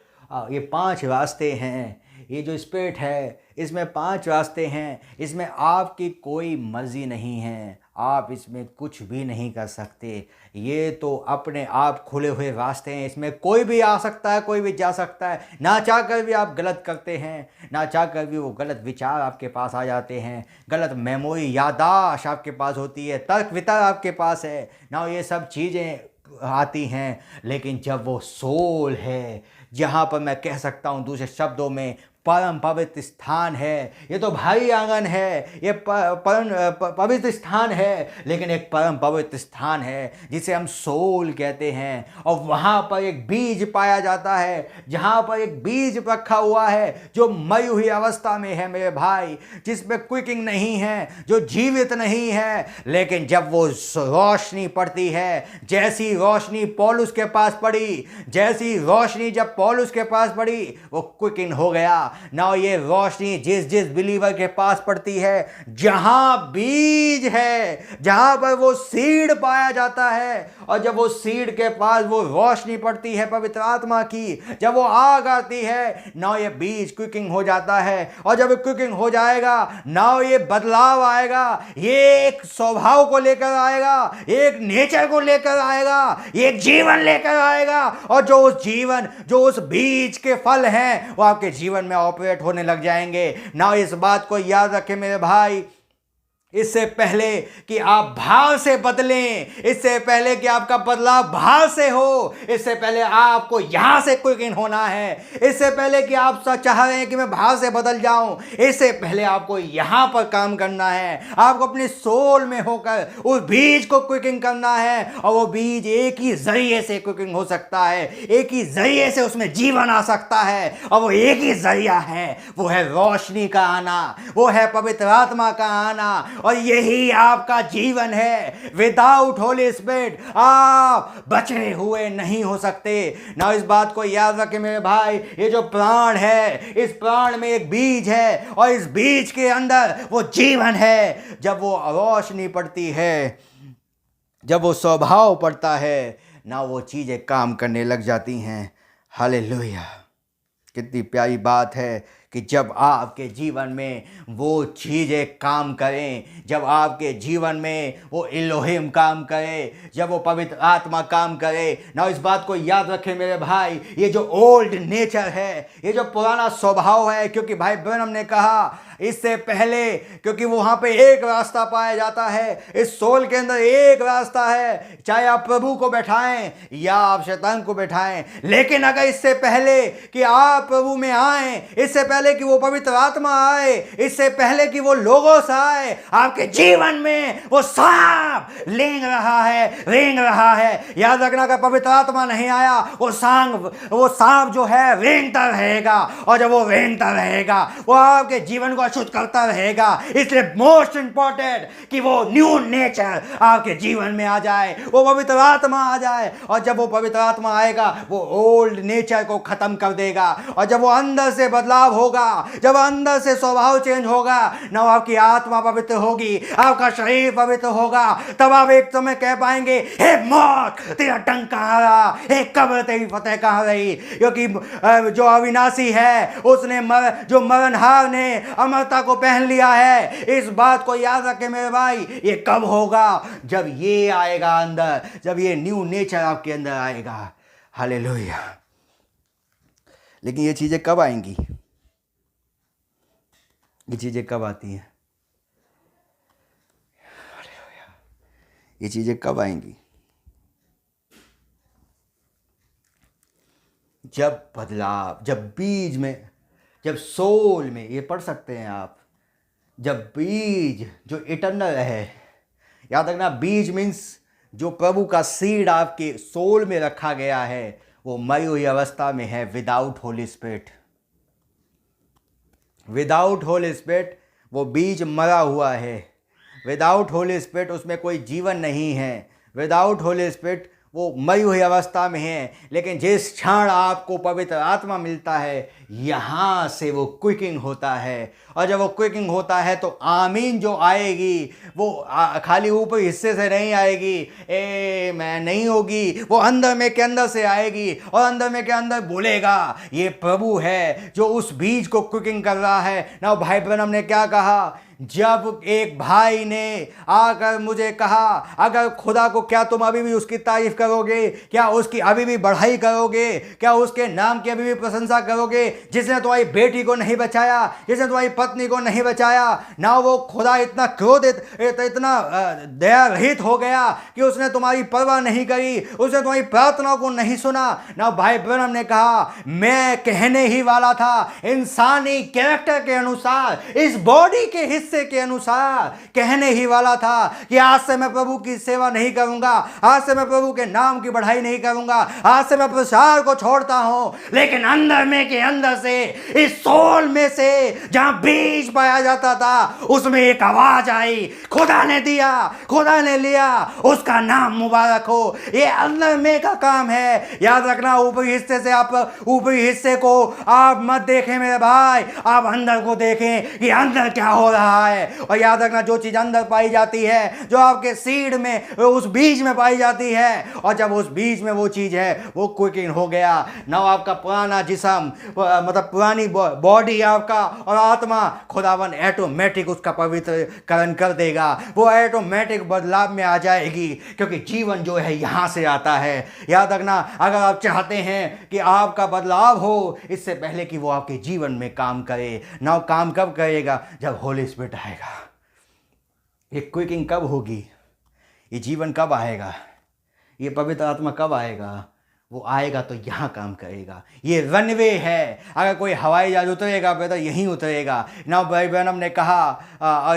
ये 5 रास्ते हैं। ये जो स्पिरिट है इसमें 5 रास्ते हैं। इसमें आपकी कोई मर्जी नहीं है। आप इसमें कुछ भी नहीं कर सकते। ये तो अपने आप खुले हुए रास्ते हैं, इसमें कोई भी आ सकता है, कोई भी जा सकता है। ना चाह कर भी आप गलत करते हैं, ना चाह कर भी वो गलत विचार आपके पास आ जाते हैं, गलत मेमोरी याददाश्त आपके पास होती है, तर्क वितर्क आपके पास है ना, ये सब चीज़ें आती हैं। लेकिन जब वो सोल है, जहाँ पर मैं कह सकता हूँ दूसरे शब्दों में परम पवित्र स्थान है, ये तो भारी आंगन है, ये परम पवित्र स्थान है, लेकिन एक परम पवित्र स्थान है जिसे हम सोल कहते हैं। और वहाँ पर एक बीज पाया जाता है, जहाँ पर एक बीज रखा हुआ है जो मरी हुई अवस्था में है मेरे भाई, जिसमें क्विकिंग नहीं है, जो जीवित नहीं है। लेकिन जब वो रोशनी पड़ती है, जैसी रोशनी पौलुस के पास पड़ी, जैसी रोशनी जब पौलुस के पास पड़ी, वो क्विकिंग हो गया ना। ये रोशनी जिस जिस बिलीवर के पास पड़ती है, जहां बीज है, जहां पर वो सीड पाया जाता है, और जब वो सीड के पास वो रोशनी पड़ती है पवित्र आत्मा की, जब वो आग आती है ना, ये बीज क्विकिंग हो जाता है। और जब क्विकिंग हो जाएगा ना, ये बदलाव आएगा, ये एक स्वभाव को लेकर आएगा, एक नेचर को लेकर आएगा, एक जीवन लेकर आएगा। और जो उस जीवन, जो उस बीज के फल हैं, वो आपके जीवन में ऑपरेट होने लग जाएंगे ना। इस बात को याद रखें मेरे भाई, इससे पहले कि आप भाव से बदलें, इससे पहले कि आपका बदलाव भाव से हो, इससे पहले आपको यहां से क्विक होना है। इससे पहले कि आप चाह रहे हैं कि मैं भाव से बदल जाऊं, इससे पहले आपको यहां पर काम करना है। आपको अपने सोल में होकर उस बीज को क्विकिंग करना है। और वो बीज एक ही जरिए से क्विकिंग हो सकता है, एक ही जरिए से उसमें जीवन आ सकता है। और वो एक ही जरिया है, वो है रोशनी का आना, वो है पवित्र आत्मा का आना। और यही आपका जीवन है। विदाउट होली स्पिरिट आप बचे हुए नहीं हो सकते ना। इस बात को याद रखें मेरे भाई, ये जो प्राण है, इस प्राण में एक बीज है, और इस बीज के अंदर वो जीवन है। जब वो रोशनी पड़ती है, जब वो स्वभाव पड़ता है ना, वो चीजें काम करने लग जाती हैं। हालेलुया! कितनी प्यारी बात है कि जब आपके जीवन में वो चीज़ें काम करें, जब आपके जीवन में वो इलोहिम काम करे, जब वो पवित्र आत्मा काम करे ना। इस बात को याद रखें मेरे भाई, ये जो ओल्ड नेचर है, ये जो पुराना स्वभाव है, क्योंकि भाई ब्रैनम ने कहा इससे पहले, क्योंकि वहाँ पे एक रास्ता पाया जाता है, इस सोल के अंदर एक रास्ता है, चाहे आप प्रभु को बैठाएं या आप शैतान को बैठाएं। लेकिन अगर इससे पहले कि आप प्रभु में आए, इससे पहले कि वो पवित्र आत्मा आए, इससे पहले कि वो लोगोस आए आपके जीवन में, वो सांप रेंग रहा है। याद रखना का पवित्र आत्मा नहीं आया, वो सांप जो है रेंगता रहेगा। और जब वो रेंगता रहेगा, वो आपके जीवन को अशुद्ध करता रहेगा। इसलिए मोस्ट इंपॉर्टेंट कि वो न्यू नेचर आपके जीवन में आ जाए, वो पवित्र आत्मा आ जाए। और जब वो पवित्र आत्मा आएगा, वो ओल्ड नेचर को खत्म कर देगा। और जब वो अंदर से बदलाव होगा, जब अंदर से स्वभाव चेंज होगा ना, आपकी आत्मा पवित्र होगी, आपका शरीर पवित्र होगा, तब आप एक समय कह पाएंगे, हे मौत तेरा डंक कहाँ रहा, हे कब्र तेरी फतेह कहाँ रही। क्योंकि जो अविनाशी है, उसने जो मरणहार ने अमरता को पहन लिया है। इस बात को याद रखें मेरे भाई, ये कब होगा? जब ये आएगा अंदर, जब ये न्यू नेचर आपके अंदर आएगा। हालेलुया! लेकिन ये चीजें कब आएंगी? ये चीजें कब आती हैं? ये चीजें कब आएंगी? जब बदलाव, जब बीज में, जब सोल में, ये पढ़ सकते हैं आप, जब बीज जो इटर्नल है, याद रखना बीज मीन्स जो प्रभु का सीड आपके सोल में रखा गया है, वो मरी हुई अवस्था में है। Without Holi spirit, without Holi spirit वो बीज मरा हुआ है। विदाउट होली स्पिरिट उसमें कोई जीवन नहीं है। विदाउट होली स्पिरिट वो मरी हुई अवस्था में है। लेकिन जिस क्षण आपको पवित्र आत्मा मिलता है, यहाँ से वो क्विकिंग होता है। और जब वो क्विकिंग होता है तो आमीन जो आएगी, वो खाली ऊपर हिस्से से नहीं आएगी, ए मैं नहीं होगी, वो अंदर में के अंदर से आएगी। और अंदर में के अंदर बोलेगा, ये प्रभु है जो उस बीज को क्विकिंग कर रहा है ना। भाई ब्रैनम ने क्या कहा जब एक भाई ने आकर मुझे कहा, अगर खुदा को क्या तुम अभी भी उसकी तारीफ करोगे, क्या उसकी अभी भी बढ़ाई करोगे, क्या उसके नाम की अभी भी प्रशंसा करोगे, जिसने तुम्हारी बेटी को नहीं बचाया, जिसने तुम्हारी पत्नी को नहीं बचाया। ना वो खुदा इतना क्रोधित, इतना दया रहित हो गया कि उसने तुम्हारी परवाह नहीं करी, उसने तुम्हारी प्रार्थनाओं को नहीं सुना। ना भाई ब्रनम ने कहा, मैं कहने ही वाला था इंसानी कैरेक्टर के अनुसार, इस बॉडी के हिस्से के अनुसार कहने ही वाला था कि आज से मैं प्रभु की सेवा नहीं करूंगा, आज से मैं प्रभु के नाम की बढ़ाई नहीं करूंगा, आज से मैं प्रचार को छोड़ता हूं। लेकिन अंदर में के अंदर से, इस सोल में से जहां बीज पाया जाता था, उसमें एक आवाज आई, खुदा ने दिया, खुदा ने लिया, उसका नाम मुबारक हो। ये अंदर में का काम है। याद रखना, ऊपरी हिस्से से आप, ऊपरी हिस्से को आप मत देखें मेरे भाई, आप अंदर को देखें कि अंदर क्या हो रहा है। और याद रखना, जो चीज अंदर पाई जाती है, जो आपके सीड में, उस बीज में पाई जाती है, और जब उस बीज में वो चीज है, वो क्विकिंग हो गया ना, आपका पुराना जिस्म, मतलब पुरानी बॉडी आपका और आत्मा, खुदावन ऑटोमेटिक उसका पवित्रकरण कर देगा। वो ऑटोमेटिक बदलाव में आ जाएगी, क्योंकि जीवन जो है यहां से आता है। याद रखना, अगर आप चाहते हैं कि आपका बदलाव हो, इससे पहले कि वो आपके जीवन में काम करे ना, वो काम कब करेगा? जब होली स्पिरिट आएगा। ये क्विकिंग कब होगी? ये जीवन कब आएगा? ये पवित्र आत्मा कब आएगा? वो आएगा तो यहाँ काम करेगा। ये रनवे है। अगर कोई हवाई जहाज उतरेगा तो यहीं उतरेगा ना। भाई ब्रैनम ने कहा,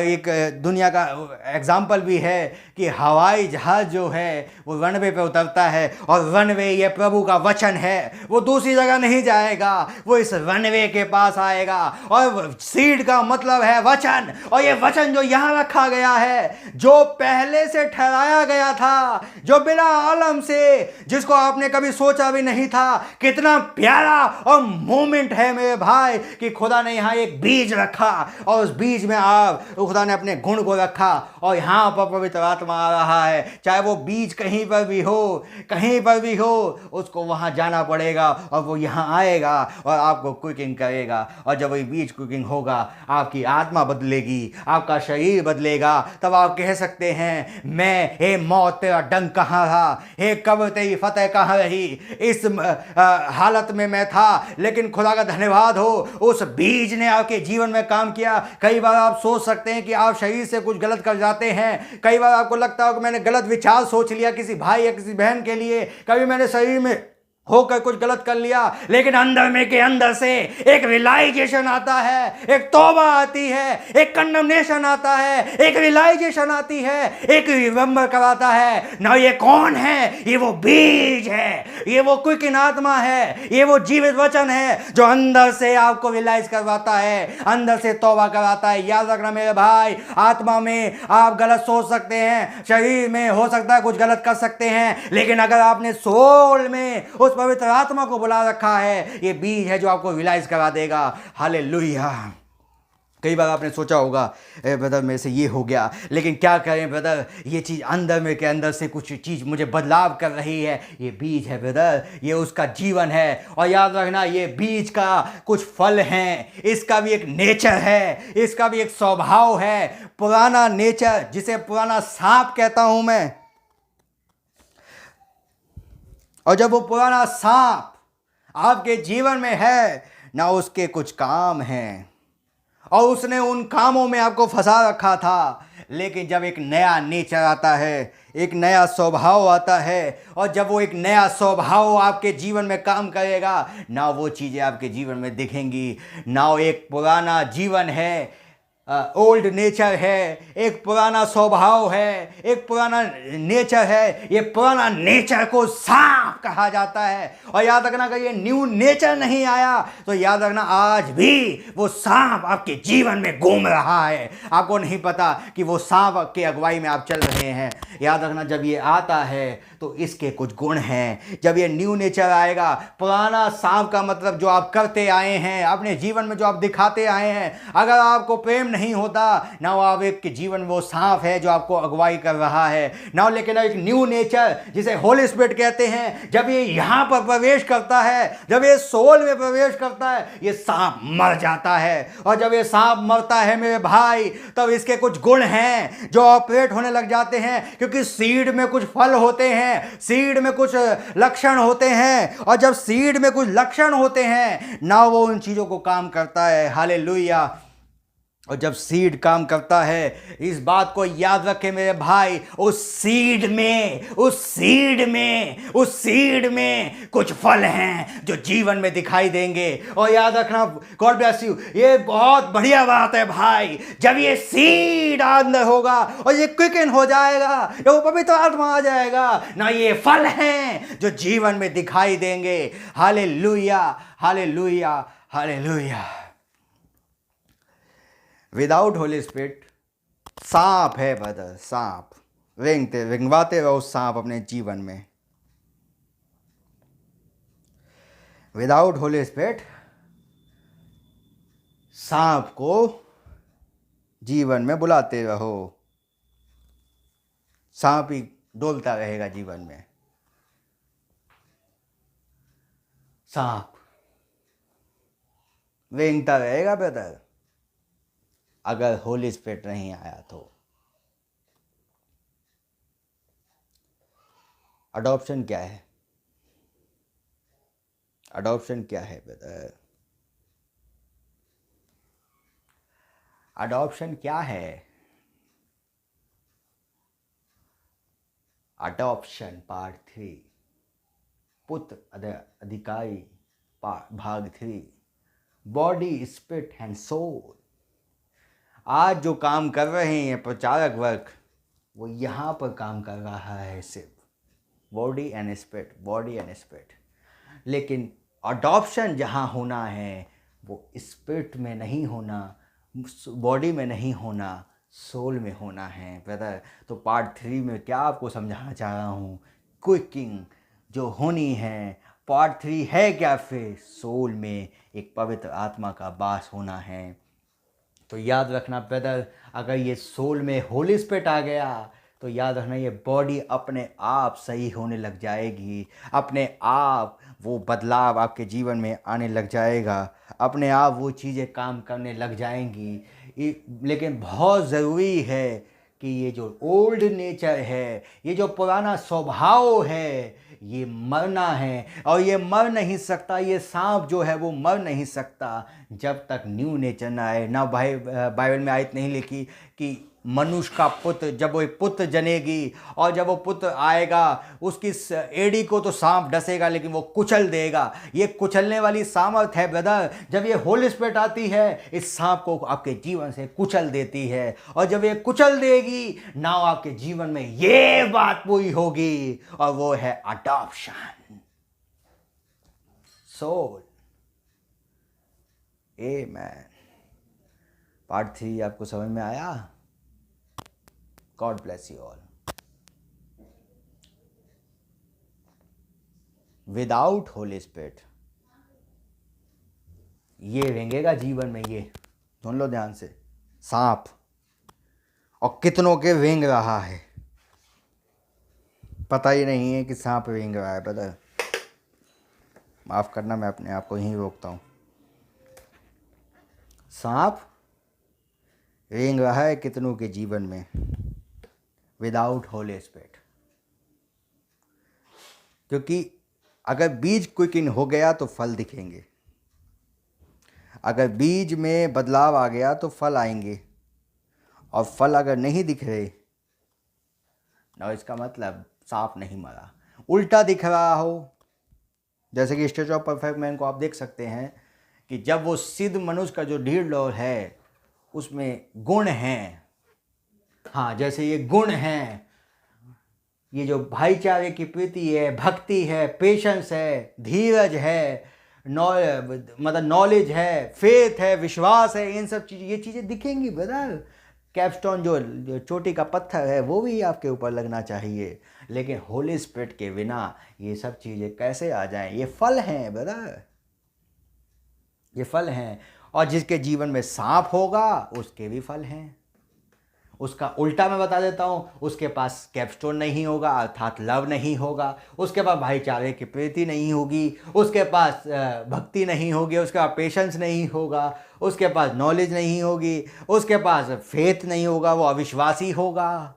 एक दुनिया का एग्जाम्पल भी है कि हवाई जहाज जो है वो रनवे पे उतरता है, और रनवे ये प्रभु का वचन है, वो दूसरी जगह नहीं जाएगा, वो इस रनवे के पास आएगा। और सीड का मतलब है वचन, और ये वचन जो यहाँ रखा गया है, जो पहले से ठहराया गया था, जो बिना आलम से, जिसको आपने कभी सोचा भी नहीं था। कितना प्यारा और मोमेंट है मेरे भाई कि खुदा ने यहाँ एक बीज रखा, और उस बीज में आप, खुदा ने अपने गुण को रखा, और यहाँ पर पवित्र आत्मा आ रहा है। चाहे वो बीज कहीं पर भी हो, कहीं पर भी हो, उसको वहाँ जाना पड़ेगा, और वो यहाँ आएगा और आपको कुकिंग करेगा। और जब वही बीज कुकिंग होगा, आपकी आत्मा बदलेगी, आपका शरीर बदलेगा। तब आप कह सकते हैं, मैं, हे मौत तेरा डंक कहाँ रहा, हे कब्र तेरी फतेह कहाँ रही। इस हालत में मैं था, लेकिन खुदा का धन्यवाद हो, उस बीज ने आपके जीवन में काम किया। कई बार आप सोच सकते हैं कि आप शरीर से कुछ गलत कर जाते हैं। कई बार आपको लगता हो कि मैंने गलत विचार सोच लिया किसी भाई या किसी बहन के लिए, कभी मैंने शरीर में होकर कुछ गलत कर लिया। लेकिन अंदर में के अंदर से एक रियलाइजेशन आता है, एक तौबा आती है, एक कंडमनेशन आता है, एक रियलाइजेशन आती है, एक रिमेंबर कराता है ना। ये कौन है? ये वो बीज है, ये वो क्विकिंग आत्मा है, ये वो जीवित वचन है जो अंदर से आपको रियलाइज करवाता है, अंदर से तौबा कराता है। याद रखना मेरे भाई, आत्मा में आप गलत सोच सकते हैं, शरीर में हो सकता है कुछ गलत कर सकते हैं, लेकिन अगर आपने सोल में उस पवित्र आत्मा को बुला रखा है, ये बीज है जो आपको रियलाइज करा देगा। हालेलुया। कई बार आपने सोचा होगा, ब्रदर मेरे से ये हो गया, लेकिन क्या करें ब्रदर, ये चीज़ अंदर में के अंदर से कुछ चीज़ मुझे बदलाव कर रही है। ये बीज है ब्रदर, ये उसका जीवन है। और याद रखना, ये बीज का कुछ फल हैं, इसका भी एक नेचर है, इसका भी एक स्वभाव है। पुराना नेचर, जिसे पुराना सांप कहता हूं मैं, और जब वो पुराना सांप आपके जीवन में है ना, उसके कुछ काम हैं, और उसने उन कामों में आपको फंसा रखा था। लेकिन जब एक नया नेचर आता है, एक नया स्वभाव आता है, और जब वो एक नया स्वभाव आपके जीवन में काम करेगा ना, वो चीज़ें आपके जीवन में दिखेंगी ना। वो एक पुराना जीवन है, ओल्ड नेचर है, एक पुराना स्वभाव है, एक पुराना नेचर है। ये पुराना नेचर को सांप कहा जाता है। और याद रखना, अगर ये न्यू नेचर नहीं आया तो याद रखना, आज भी वो सांप आपके जीवन में घूम रहा है, आपको नहीं पता कि वो सांप की अगुवाई में आप चल रहे हैं। याद रखना, जब ये आता है तो इसके कुछ गुण हैं। जब ये न्यू नेचर आएगा, पुराना सांप का मतलब जो आप करते आए हैं अपने जीवन में, जो आप दिखाते आए हैं, अगर आपको प्रेम नहीं होता ना, वो आप एक के जीवन में वो सांप है जो आपको अगुवाई कर रहा है ना। लेकिन एक न्यू नेचर जिसे होली स्पिरिट कहते हैं, जब ये यहाँ पर प्रवेश करता है, जब ये सोल में प्रवेश करता है, ये सांप मर जाता है। और जब ये सांप मरता है मेरे भाई, तब इसके कुछ गुण हैं जो ऑपरेट होने लग जाते हैं, क्योंकि सीड में कुछ फल होते हैं, सीड में कुछ लक्षण होते हैं। और जब सीड में कुछ लक्षण होते हैं ना, वो उन चीजों को काम करता है। हालेलुया। और जब सीड काम करता है, इस बात को याद रखे मेरे भाई, उस सीड में कुछ फल हैं जो जीवन में दिखाई देंगे। और याद रखना, गॉड ब्लेस यू, ये बहुत बढ़िया बात है भाई, जब ये सीड अंदर होगा और ये क्विकन हो जाएगा, वो पवित्र आत्मा आ जाएगा ना, ये फल हैं जो जीवन में दिखाई देंगे। Hallelujah, hallelujah, hallelujah. Without Holi spirit सांप है ब्रदर, सांप रेंगवाते रहो सांप अपने जीवन में। विदाउट होली स्पिरिट सांप को जीवन में बुलाते रहो, सांप ही डोलता रहेगा जीवन में। सांप रेंगता रहेगा ब्रदर, अगर होली स्पिरिट नहीं आया तो। अडॉप्शन क्या है? अडॉप्शन क्या है ब्रदर? अडॉप्शन क्या है? अडॉप्शन पार्ट 3, पुत्र अधिकारी भाग 3, बॉडी स्पिरिट एंड सोल। आज जो काम कर रहे हैं प्रचारक वर्ग, वो यहाँ पर काम कर रहा है, सिर्फ body and spirit, body and spirit. लेकिन अडॉप्शन जहाँ होना है वो स्पिरिट में नहीं होना, बॉडी में नहीं होना, सोल में होना है ब्रदर। तो पार्ट 3 में क्या आपको समझाना चाह रहा हूँ, क्विकिंग जो होनी है, पार्ट 3 है क्या? फिर सोल में एक पवित्र आत्मा का वास होना है। तो याद रखना ब्रदर, अगर ये सोल में होली स्पिरिट आ गया तो याद रखना ये बॉडी अपने आप सही होने लग जाएगी, अपने आप वो बदलाव आपके जीवन में आने लग जाएगा, अपने आप वो चीज़ें काम करने लग जाएंगी। लेकिन बहुत ज़रूरी है कि ये जो ओल्ड नेचर है, ये जो पुराना स्वभाव है, ये मरना है। और ये मर नहीं सकता, ये सांप जो है वो मर नहीं सकता जब तक न्यू नेचर ना आए ना। भाई बाइबल में आयत नहीं लिखी कि मनुष्य का पुत्र, जब वो एक पुत्र जनेगी और जब वो पुत्र आएगा उसकी एड़ी को तो सांप डसेगा लेकिन वो कुचल देगा। ये कुचलने वाली सामर्थ है ब्रदर, जब ये होली स्पिरिट आती है इस सांप को आपके जीवन से कुचल देती है। और जब ये कुचल देगी ना, आपके जीवन में ये बात पूरी होगी और वो है अडॉप्शन, सोल। आमेन। पार्ट 3 आपको समझ में आया? God bless you all. Without Holy Spirit, ये रेंगेगा जीवन में, ये सुन लो ध्यान से, सांप। और कितनों के रेंग रहा है, पता ही नहीं है कि सांप रेंग रहा है ब्रदर। माफ करना, मैं अपने आप को यहीं रोकता हूँ। सांप रेंग रहा है कितनों के जीवन में विदाउट होली स्पिरिट। क्योंकि अगर बीज क्विकिन हो गया तो फल दिखेंगे, अगर बीज में बदलाव आ गया तो फल आएंगे, और फल अगर नहीं दिख रहे ना, इसका मतलब सांप नहीं मरा। उल्टा दिख रहा हो, जैसे कि स्टेज ऑफ परफेक्ट मैन को आप देख सकते हैं कि जब वो सिद्ध मनुष्य का जो ढीढ़ है उसमें गुण हैं, हाँ जैसे ये गुण हैं, ये जो भाईचारे की प्रीति है, भक्ति है, पेशेंस है, धीरज है, मतलब नॉलेज है, फेथ है, विश्वास है, इन सब चीज़, ये चीज़ें दिखेंगी ब्रदर। कैपस्टोन जो चोटी का पत्थर है वो भी आपके ऊपर लगना चाहिए। लेकिन होली स्पिरिट के बिना ये सब चीज़ें कैसे आ जाएं? ये फल हैं ब्रदर, ये फल हैं। और जिसके जीवन में सांप होगा उसके भी फल हैं। उसका उल्टा मैं बता देता हूँ, उसके पास कैपस्टोन नहीं होगा अर्थात लव नहीं होगा, उसके पास भाईचारे की प्रीति नहीं होगी, उसके पास भक्ति नहीं होगी, उसके पास पेशेंस नहीं होगा, उसके पास नॉलेज नहीं होगी, उसके पास फेथ नहीं होगा, वो अविश्वासी होगा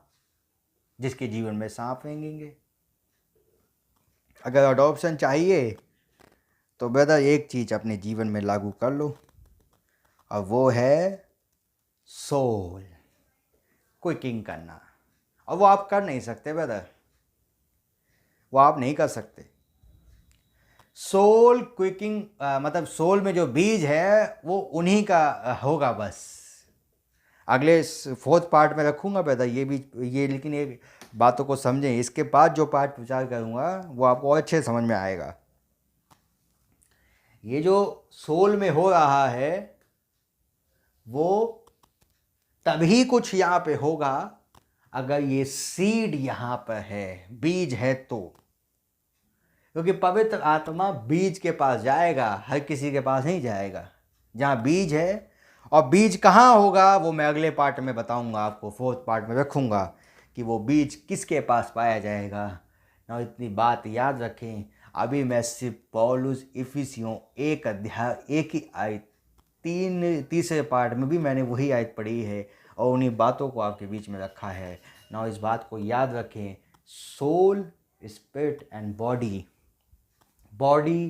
जिसके जीवन में सांप रेंगेंगे। अगर अडॉप्शन चाहिए तो ब्रदर एक चीज़ अपने जीवन में लागू कर लो, और वो है सोल क्विकिंग करना। और वो आप कर नहीं सकते ब्रदर, वो आप नहीं कर सकते। सोल क्विकिंग मतलब सोल में जो बीज है वो उन्हीं का होगा बस। अगले 4th पार्ट में रखूँगा ब्रदर ये लेकिन ये बातों को समझें। इसके बाद जो पार्ट विचार करूँगा वो आपको और अच्छे समझ में आएगा। ये जो सोल में हो रहा है वो तभी कुछ यहाँ पे होगा अगर ये सीड यहाँ पर है, बीज है तो। क्योंकि पवित्र आत्मा बीज के पास जाएगा, हर किसी के पास नहीं जाएगा। जहाँ बीज है, और बीज कहाँ होगा वो मैं अगले पार्ट में बताऊंगा आपको, 4th पार्ट में रखूँगा कि वो बीज किसके पास पाया जाएगा ना। इतनी बात याद रखें। अभी मैं सिर्फ पौलुस इफिसियों 1 अध्याय 1 ही आयत 3 पार्ट में भी मैंने वही आयत पढ़ी है और उन्हीं बातों को आपके बीच में रखा है ना। इस बात को याद रखें, सोल स्पिरिट एंड बॉडी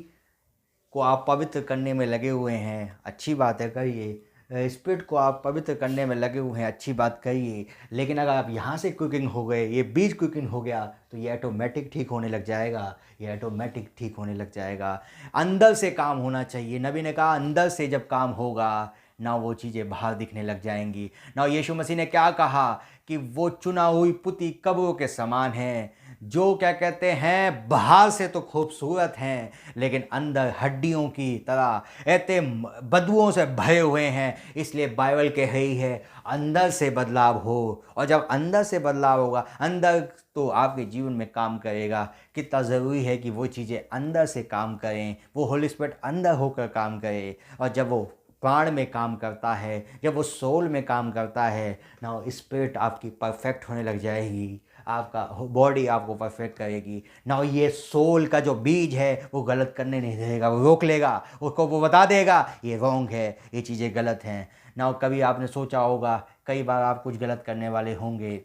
को आप पवित्र करने में लगे हुए हैं, अच्छी बात है, करिए। स्पिरिट को आप पवित्र करने में लगे हुए हैं, अच्छी बात करिए। लेकिन अगर आप यहाँ से कुकिंग हो गए, ये बीज कुकिंग हो गया, तो ये ऑटोमेटिक ठीक होने लग जाएगा, ये ऑटोमेटिक ठीक होने लग जाएगा। अंदर से काम होना चाहिए। नबी ने कहा अंदर से जब काम होगा ना वो चीज़ें बाहर दिखने लग जाएंगी ना। यीशु मसीह ने क्या कहा कि वो चुना हुई पुती कब्रों के समान है, जो क्या कहते हैं बाहर से तो खूबसूरत हैं लेकिन अंदर हड्डियों की तरह ऐसे बदबुओं से भरे हुए हैं। इसलिए बाइबल कह रही है अंदर से बदलाव हो, और जब अंदर से बदलाव होगा, अंदर तो आपके जीवन में काम करेगा। कितना ज़रूरी है कि वो चीज़ें अंदर से काम करें, वो होली स्पिरिट अंदर होकर काम करे। और जब वो प्राण में काम करता है, जब वो सोल में काम करता है ना, स्पिरिट आपकी परफेक्ट होने लग जाएगी, आपका बॉडी आपको परफेक्ट करेगी ना। ये सोल का जो बीज है वो गलत करने नहीं देगा, वो रोक लेगा, उसको वो बता देगा ये रॉन्ग है, ये चीज़ें गलत हैं ना। कभी आपने सोचा होगा, कई बार आप कुछ गलत करने वाले होंगे,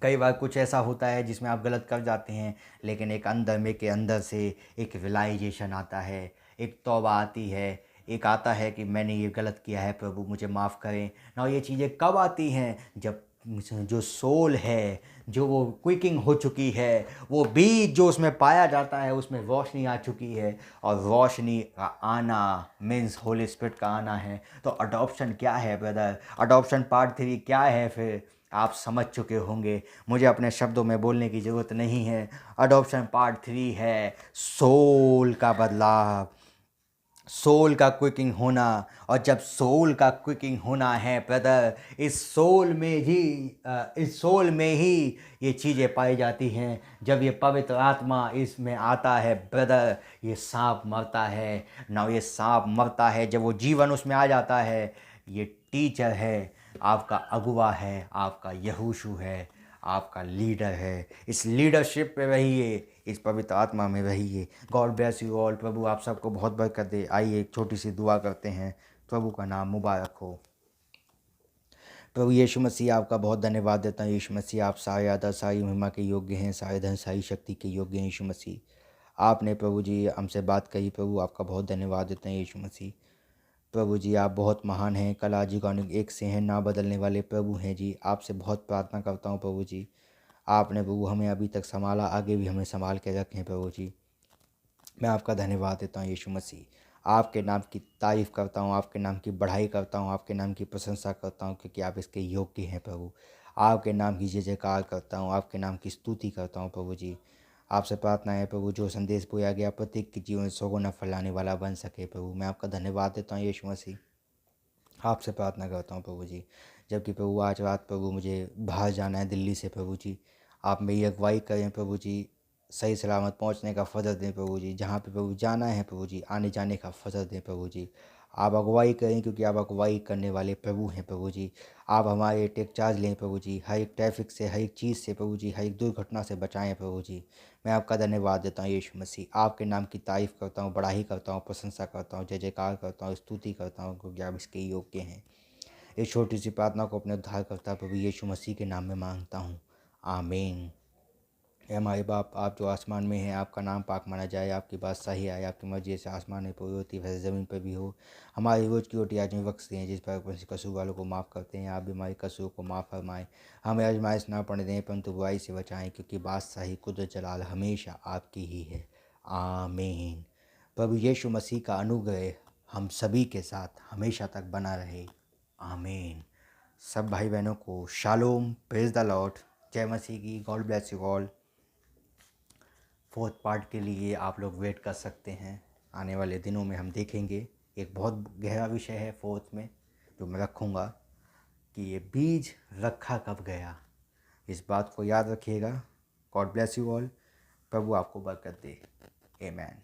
कई बार कुछ ऐसा होता है जिसमें आप गलत कर जाते हैं, लेकिन एक अंदर में के अंदर से एक रियलाइजेशन आता है, एक तौबा आती है, एक आता है कि मैंने ये गलत किया है, प्रभु मुझे माफ़ करें ना। ये चीज़ें कब आती हैं? जब जो सोल है, जो वो क्विकिंग हो चुकी है, वो बीज जो उसमें पाया जाता है उसमें रोशनी आ चुकी है, और रोशनी का आना मीन्स होली स्पिरिट का आना है। तो अडॉप्शन क्या है ब्रदर? अडॉप्शन पार्ट 3 क्या है? फिर आप समझ चुके होंगे, मुझे अपने शब्दों में बोलने की ज़रूरत नहीं है। अडॉप्शन पार्ट 3 है सोल का बदलाव, सोल का क्विकिंग होना। और जब सोल का क्विकिंग होना है ब्रदर, इस सोल में ही ये चीज़ें पाई जाती हैं। जब ये पवित्र आत्मा इसमें आता है ब्रदर, ये सांप मरता है ना, ये सांप मरता है जब वो जीवन उसमें आ जाता है। ये टीचर है, आपका अगुवा है, आपका यहोशू है, आपका लीडर है। इस लीडरशिप पे रहिए, इस पवित्र आत्मा में रहिए। God bless you all. प्रभु आप सबको बहुत बरकत दे। आइए एक छोटी सी दुआ करते हैं। प्रभु का नाम मुबारक हो। प्रभु यीशु मसीह आपका बहुत धन्यवाद देता हूँ। यीशु मसीह आप सारे आदर सारी महिमा के योग्य हैं, सारे धन सारी शक्ति के योग्य हैं। यीशु मसीह आपने प्रभु जी हमसे बात कही, प्रभु आपका बहुत धन्यवाद देते हैं। यीशु मसीह प्रभु जी आप बहुत महान हैं, कल आज एक से हैं, ना बदलने वाले प्रभु हैं जी। आपसे बहुत प्रार्थना करता हूँ प्रभु जी, आपने प्रभु हमें अभी तक संभाला, आगे भी हमें संभाल के रखें प्रभु जी। मैं आपका धन्यवाद देता हूँ यीशु मसीह। आपके नाम की तारीफ़ करता हूँ, आपके नाम की बढ़ाई करता हूँ, आपके नाम की प्रशंसा करता हूँ, क्योंकि आप इसके योग्य हैं प्रभु। आपके नाम की जय जयकार करता हूँ, आपके नाम की स्तुति करता हूँ प्रभु जी। आपसे प्रार्थना है प्रभु, जो संदेश बोया गया प्रत्येक के जीवन में सौगुना फैलाने वाला बन सके प्रभु। मैं आपका धन्यवाद देता हूँ यीशु मसीह। आपसे प्रार्थना करता हूँ प्रभु जी, जबकि प्रभु आज रात प्रभु मुझे बाहर जाना है दिल्ली से प्रभु जी। आप मेरी अगुवाई करें प्रभु जी, सही सलामत पहुंचने का फ़ज़ल दें प्रभु जी। जहाँ पे प्रभु जाना है प्रभु जी, आने जाने का फ़ज़ल दें प्रभु जी। आप अगुवाई करें, क्योंकि आप अगुवाई करने वाले प्रभु हैं प्रभु जी। आप हमारे टेक चार्ज लें प्रभु जी, हर एक ट्रैफिक से, हर एक चीज़ से प्रभु जी, हर एक दुर्घटना से बचाएं प्रभु जी। मैं आपका धन्यवाद देता हूँ यीशु मसीह, आपके नाम की तारीफ़ करता हूँ, बड़ाई करता हूँ, प्रशंसा करता हूँ, जय जयकार करता हूँ, स्तुति करता हूँ, क्योंकि आप इसके योग्य हैं। इस छोटी सी प्रार्थना को अपने उद्धार करता प्रभु यीशु मसीह के नाम में मांगता हूँ, आमीन। हे हमारे बाप, आप जो आसमान में हैं, आपका नाम पाक माना जाए, आपकी बादशाही आए, आपकी मर्जी जैसे आसमान में पूरी होती है वैसे ज़मीन पर भी हो। हमारी रोज़ की रोटी आज हमें बख्श दें, जिस पर अपन कसूर वालों को माफ़ करते हैं, आप भी हमारे कसूर को माफ़ फरमाएं। हमें आजमाइश ना पड़ने दें, परंतु बुराई से बचाएं, क्योंकि बादशाही कुदरत जलाल हमेशा आपकी ही है, आमीन। प्रभु यीशु मसीह का अनुग्रह हम सभी के साथ हमेशा तक बना रहे, आमीन। सब भाई बहनों को शालोम, प्रेज द लॉर्ड, जय मसीह की, God bless you all. Fourth part के लिए आप लोग वेट कर सकते हैं, आने वाले दिनों में हम देखेंगे। एक बहुत गहरा विषय है फोर्थ में जो मैं रखूँगा, कि ये बीज रखा कब गया। इस बात को याद रखिएगा। God bless you all. प्रभु आपको बरकत दे, आमीन।